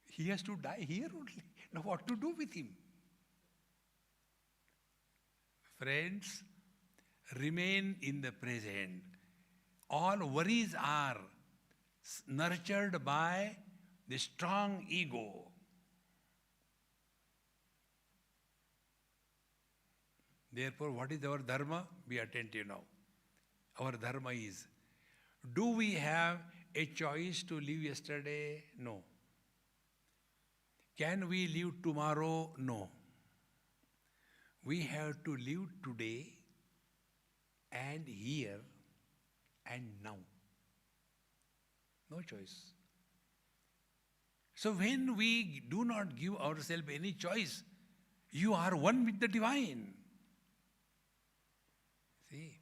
he has to die here only. Now what to do with him? Friends, remain in the present. All worries are nurtured by the strong ego. Therefore, what is our dharma? Be attentive now. Our dharma is, do we have a choice to live yesterday? No. Can we live tomorrow? No. We have to live today and here and now. No choice. So when we do not give ourselves any choice, you are one with the divine. See,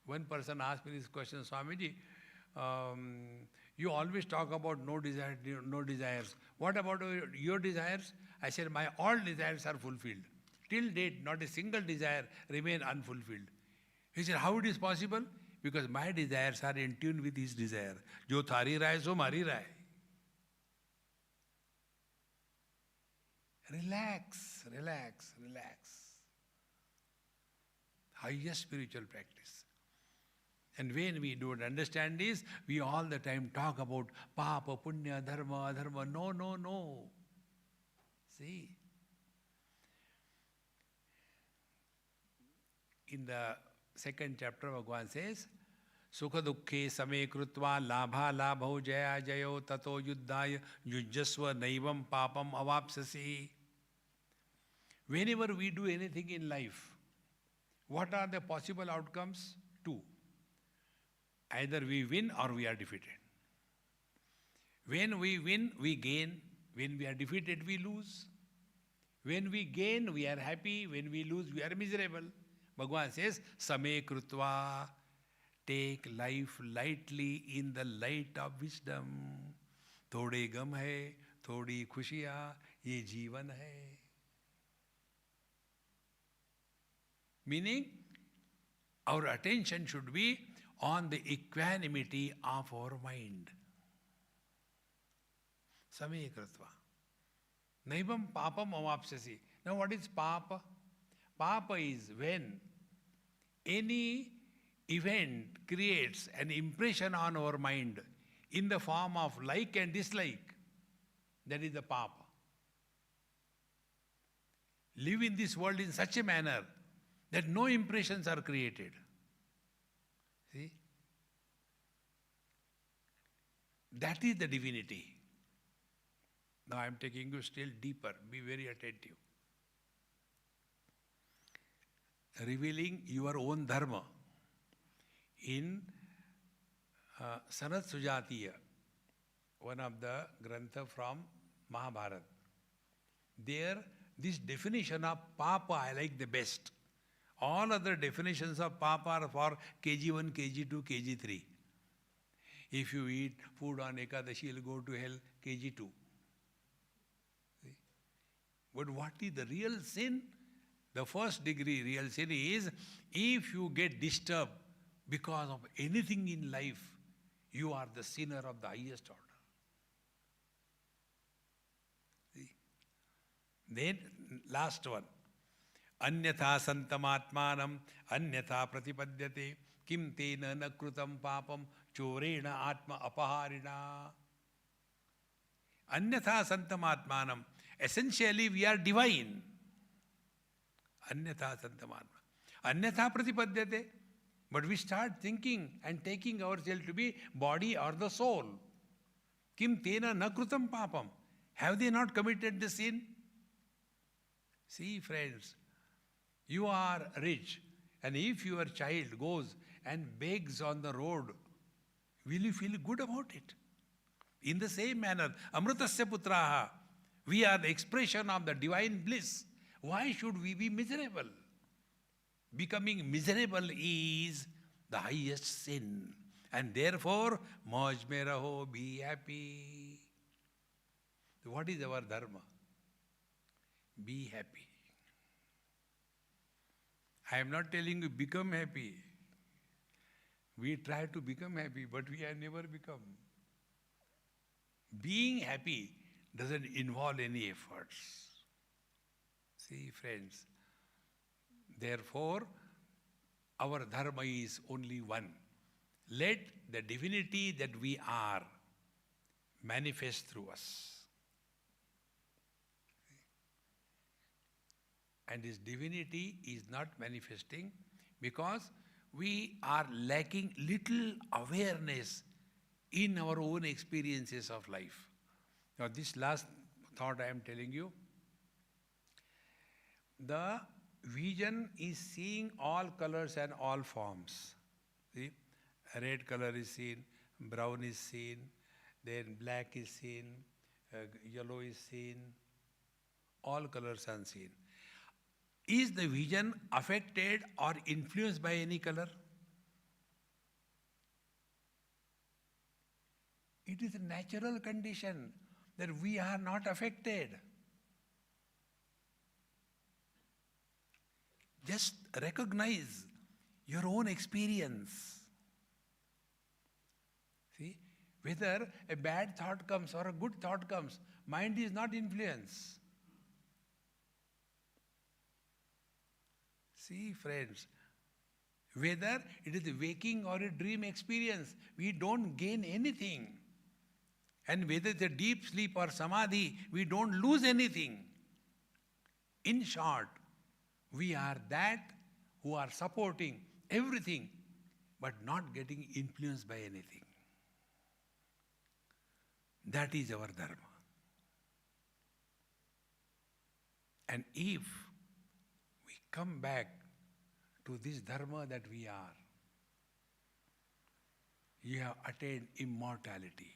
one person asked me this question, Swamiji, you always talk about no desire, no desires. What about your desires? I said, my all desires are fulfilled. Till date, not a single desire remain unfulfilled. He said, how it is possible? Because my desires are in tune with his desire. Jo thari rahe, so mari rahe. Relax, relax, relax. Highest spiritual practice. And when we don't understand this, we all the time talk about papa, punya, dharma, adharma. No, no, no. See? In the second chapter, Bhagavan says, Sukha dukkhe same krutva labha labho jaya jayo tato yuddhaya yujjasva naivam papam avapsasi. Whenever we do anything in life, what are the possible outcomes? Two. Either we win or we are defeated. When we win, we gain. When we are defeated, we lose. When we gain, we are happy. When we lose, we are miserable. Bhagavan says, Same krutva. Take life lightly in the light of wisdom. Thode gam hai, thodi khushiya, ye jeevan hai. Meaning, our attention should be on the equanimity of our mind. Same krutva. Naivam papam avapsasi. Now what is papa? Papa is when any event creates an impression on our mind in the form of like and dislike. That is the papa. Live in this world in such a manner that no impressions are created. See? That is the divinity. Now I am taking you still deeper. Be very attentive. Revealing your own dharma. In Sanat Sujatiya, one of the grantha from Mahabharata, there this definition of papa I like the best. All other definitions of papa are for KG1, KG2, KG3. If you eat food on Ekadashi, you will go to hell, KG2. See? But what is the real sin? The first degree real sin is if you get disturbed because of anything in life, you are the sinner of the highest order. See? Then, last one. Anyatha santamatmanam, anyatha pratipadyate, kim tena nakrutam papam, chorena atma apaharina. Anyatha santamatmanam. Essentially, we are divine. Anyatha santamatmanam. Anyatha pratipadyate. But we start thinking and taking ourselves to be body or the soul. Kim tena nakrutam papam. Have they not committed the sin? See, friends, you are rich, and if your child goes and begs on the road, will you feel good about it? In the same manner, Amritasya Putraha, we are the expression of the divine bliss. Why should we be miserable? Becoming miserable is the highest sin. And therefore, Mauj mein raho, be happy. So what is our dharma? Be happy. I am not telling you become happy. We try to become happy, but we have never become. Being happy doesn't involve any efforts. See, friends, therefore, our dharma is only one. Let the divinity that we are manifest through us. And this divinity is not manifesting because we are lacking little awareness in our own experiences of life. Now this last thought I am telling you, the vision is seeing all colors and all forms. See, red color is seen, brown is seen, then black is seen, yellow is seen, all colors unseen. Is the vision affected or influenced by any color? It is a natural condition that we are not affected. Just recognize your own experience. See, whether a bad thought comes or a good thought comes, mind is not influenced. See, friends, whether it is a waking or a dream experience, we don't gain anything. And whether it's a deep sleep or samadhi, we don't lose anything. In short, we are that who are supporting everything, but not getting influenced by anything. That is our Dharma. And if we come back to this Dharma that we are, you have attained immortality.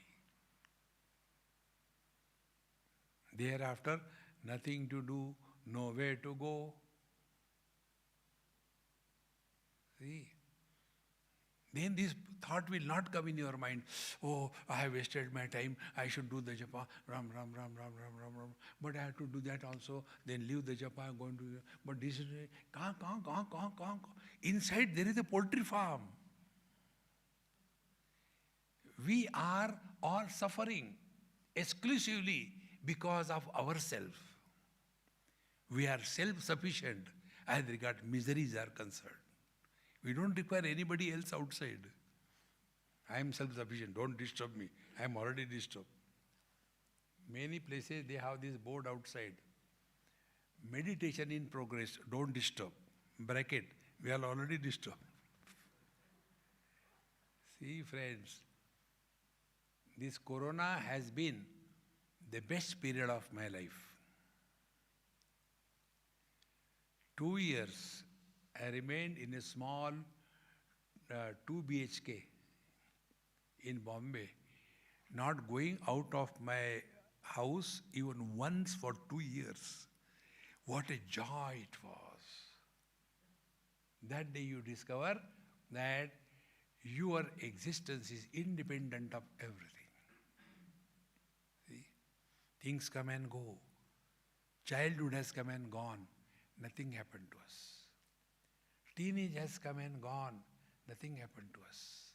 Thereafter, nothing to do, nowhere to go. See? Then this thought will not come in your mind, oh, I have wasted my time, I should do the japa, ram, ram, ram, ram, ram, ram, ram. But I have to do that also, then leave the japa, I'm going to do but this is, inside there is a poultry farm. We are all suffering exclusively because of ourselves. We are self-sufficient as regards miseries are concerned. We don't require anybody else outside. I am self-sufficient, don't disturb me. I am already disturbed. Many places they have this board outside. Meditation in progress, don't disturb. Bracket, we are already disturbed. See, friends, this corona has been the best period of my life. 2 years I remained in a small 2 BHK in Bombay, not going out of my house even once for 2 years. What a joy it was. That day you discover that your existence is independent of everything. See? Things come and go. Childhood has come and gone. Nothing happened to us. Teenage has come and gone. Nothing happened to us.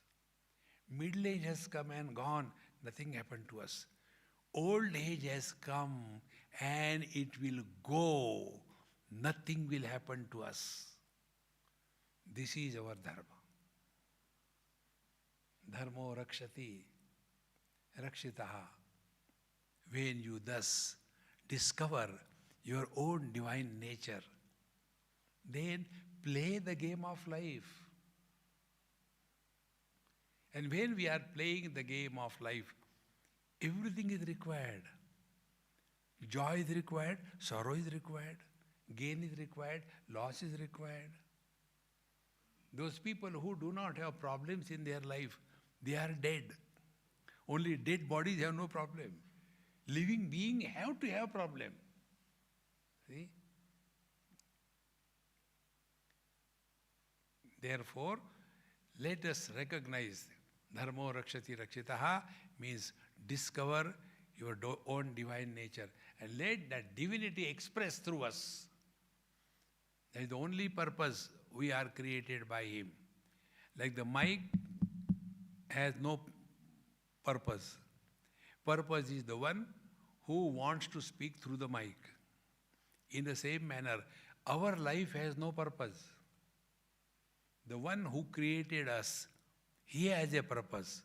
Middle age has come and gone. Nothing happened to us. Old age has come and it will go. Nothing will happen to us. This is our Dharma. Dharmo rakshati, rakshitaha. When you thus discover your own divine nature, then play the game of life. And when we are playing the game of life, everything is required. Joy is required, sorrow is required, gain is required, loss is required. Those people who do not have problems in their life, they are dead. Only dead bodies have no problem. Living beings have to have problem. See? Therefore, let us recognize Dharmo Rakshati Rakshitaha means discover your own divine nature and let that divinity express through us. That is the only purpose we are created by Him. Like the mic has no purpose. Purpose is the one who wants to speak through the mic. In the same manner, our life has no purpose. The one who created us, He has a purpose.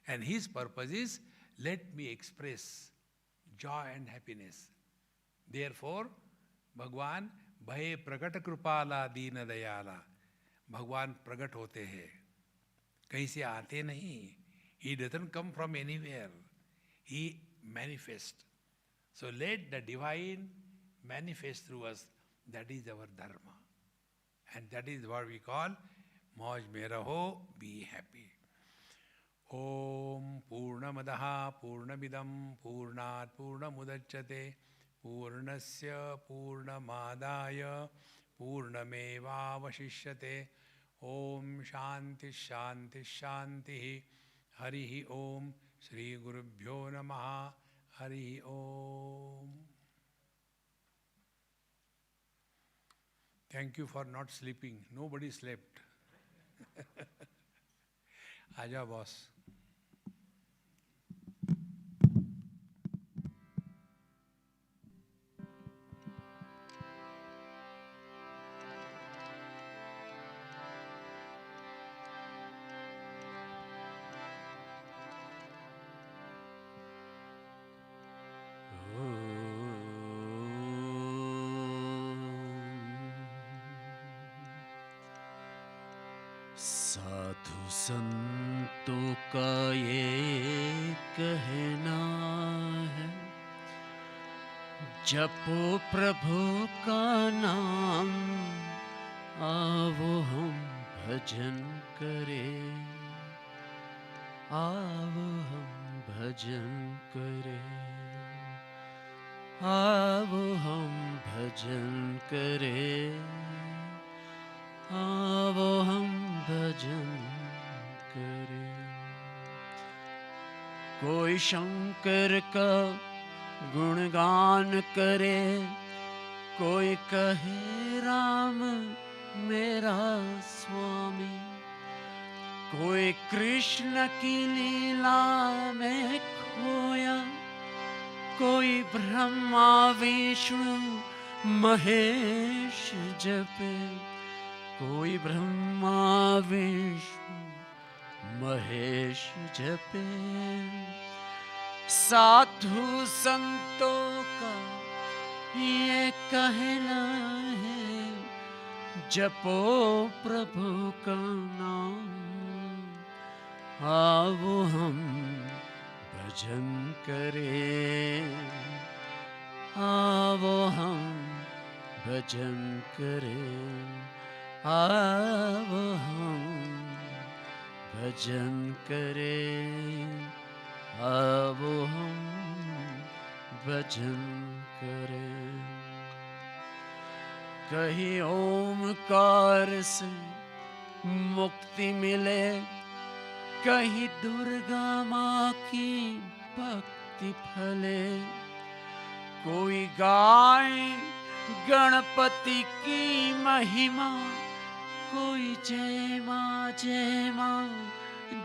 And His purpose is, let me express joy and happiness. Therefore, Bhagwan, Bhaye Prakata Krupala Deena Dayala. Bhagwan pragat hote hai. Kahin se aate nahi. He doesn't come from anywhere. He manifests. So let the divine manifest through us. That is our Dharma. And that is what we call Mauj mein raho, be happy. Om Purnam पूर्णमदः पूर्णमिदं पूर्णात् पूर्णमुदच्यते पूर्णस्य पूर्णमादाय पूर्णमेवावशिष्यते। ओम शांति शांति शांति। हरि ओम। श्री गुरुभ्यो नमः। हरि ओम। Thank you for not sleeping. Nobody slept. आजा बॉस। साधु संतों का ये कहना है, जपो प्रभु का नाम, आओ हम भजन करें, आओ हम भजन करें, आओ हम भजन करें, आओ हम भजन करें। कोई शंकर का गुणगान करे, कोई कहे राम मेरा स्वामी, कोई कृष्ण की लीला में खोया, कोई ब्रह्मा विष्णु महेश जपे, कोई ब्रह्मा विष्णु महेश जपे। साधु संतों का ये कहना है, जपो प्रभु का नाम, आओ हम भजन करें, आओ हम भजन करें, आओ हम भजन करें, आओ हम भजन करें। कहीं ओमकार से मुक्ति मिले, कहीं दुर्गा माँ की भक्ति फले, कोई गाय गणपति की महिमा, कोई जय माँ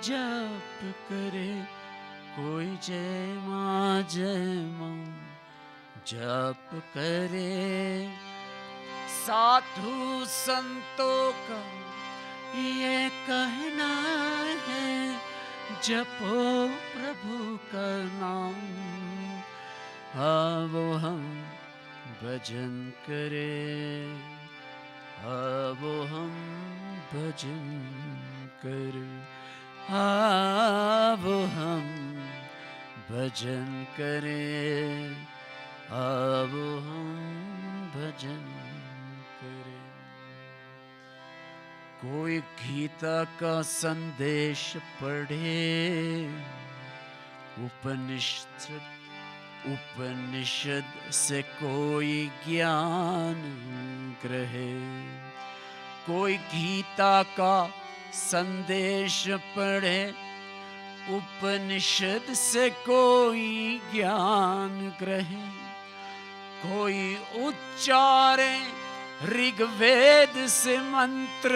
जप करे, कोई जय माँ जप करे। साधु संतों का ये कहना है, जपो प्रभु का नाम, आओ हम भजन करें, आओ हम भजन करें, आओ हम भजन करें, आओ हम भजन करें। कोई गीता का संदेश पढ़े, उपनिषद से कोई ज्ञान ग्रहे, कोई गीता का संदेश पढ़े, उपनिषद से कोई ज्ञान ग्रहे, कोई उच्चारे ऋग्वेद से मंत्र,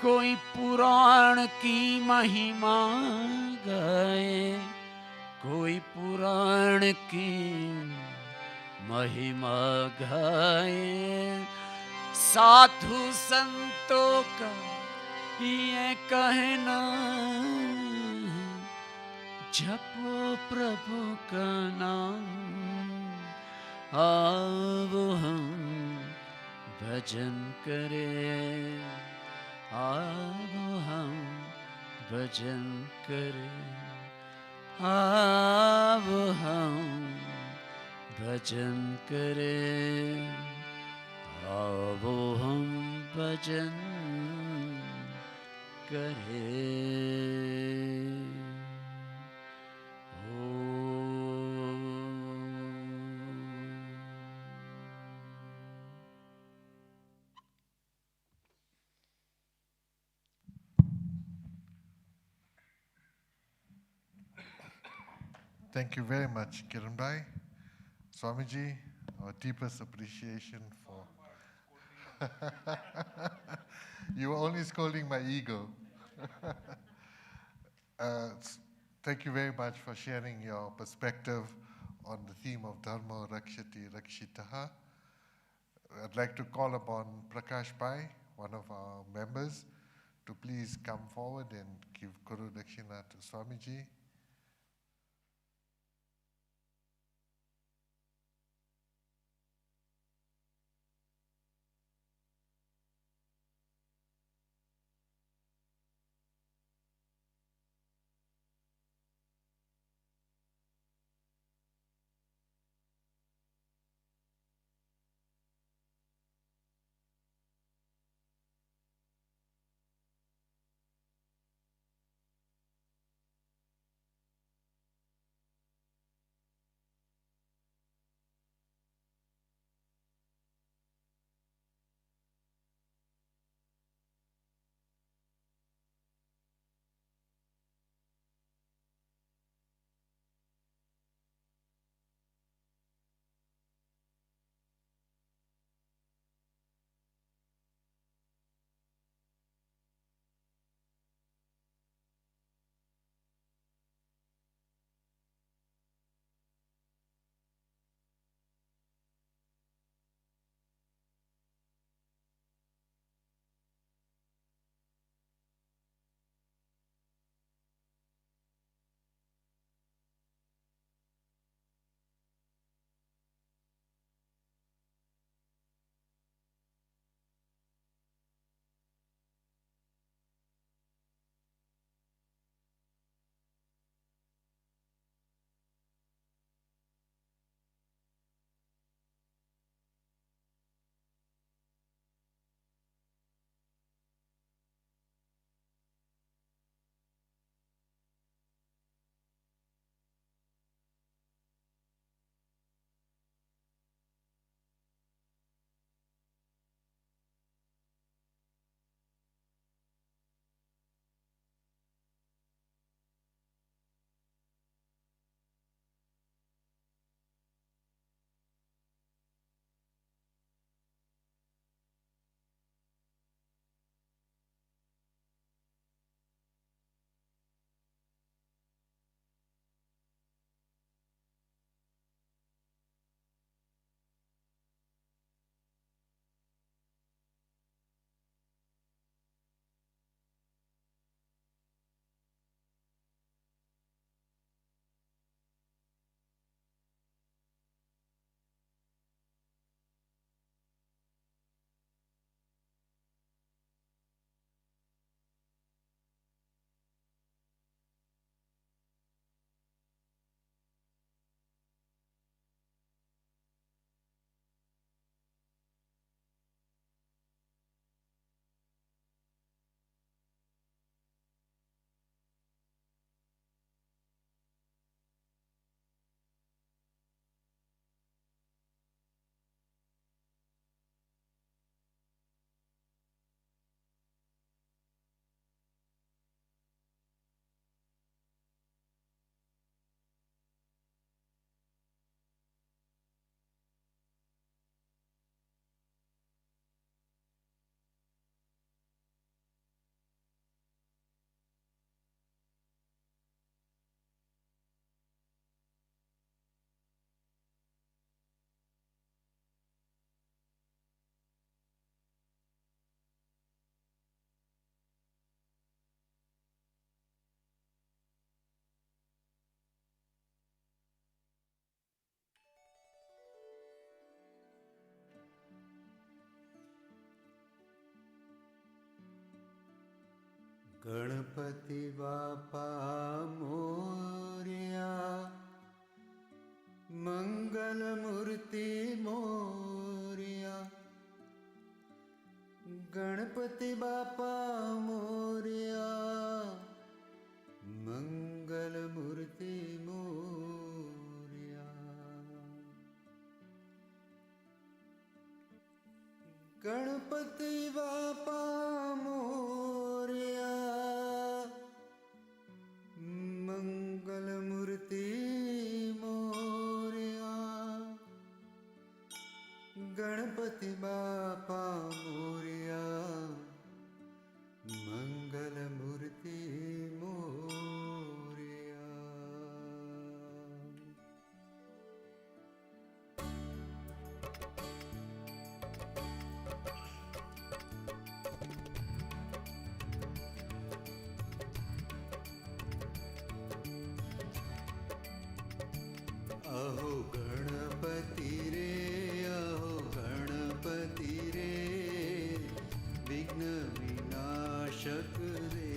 कोई पुराण की महिमा गाए, कोई पुराण की महिमा गाए। साधु संतों का ये कहना, जपो प्रभु का नाम, आओ हम भजन करें, आओ हम भजन करें, आओ हम भजन करें, आओ हम भजन करें। Thank you very much, Kiranbhai. Swamiji, our deepest appreciation for... You were only scolding my ego. Thank you very much for sharing your perspective on the theme of Dharma Rakshati Rakshitaha. I'd like to call upon Prakash Pai, one of our members, to please come forward and give Kuru Dakshina to Swamiji. Ganpati बापा मोरया मंगल मूर्ति मोरया गणपति बापा मोरया मंगल मूर्ति मोरया गणपति बापा मंगल मूर्ति ગણપતિ બાપા મોર્યા મંગલ મૂર્તિ અહો ગણપતિ રે વિઘ્ન વિનાશક રે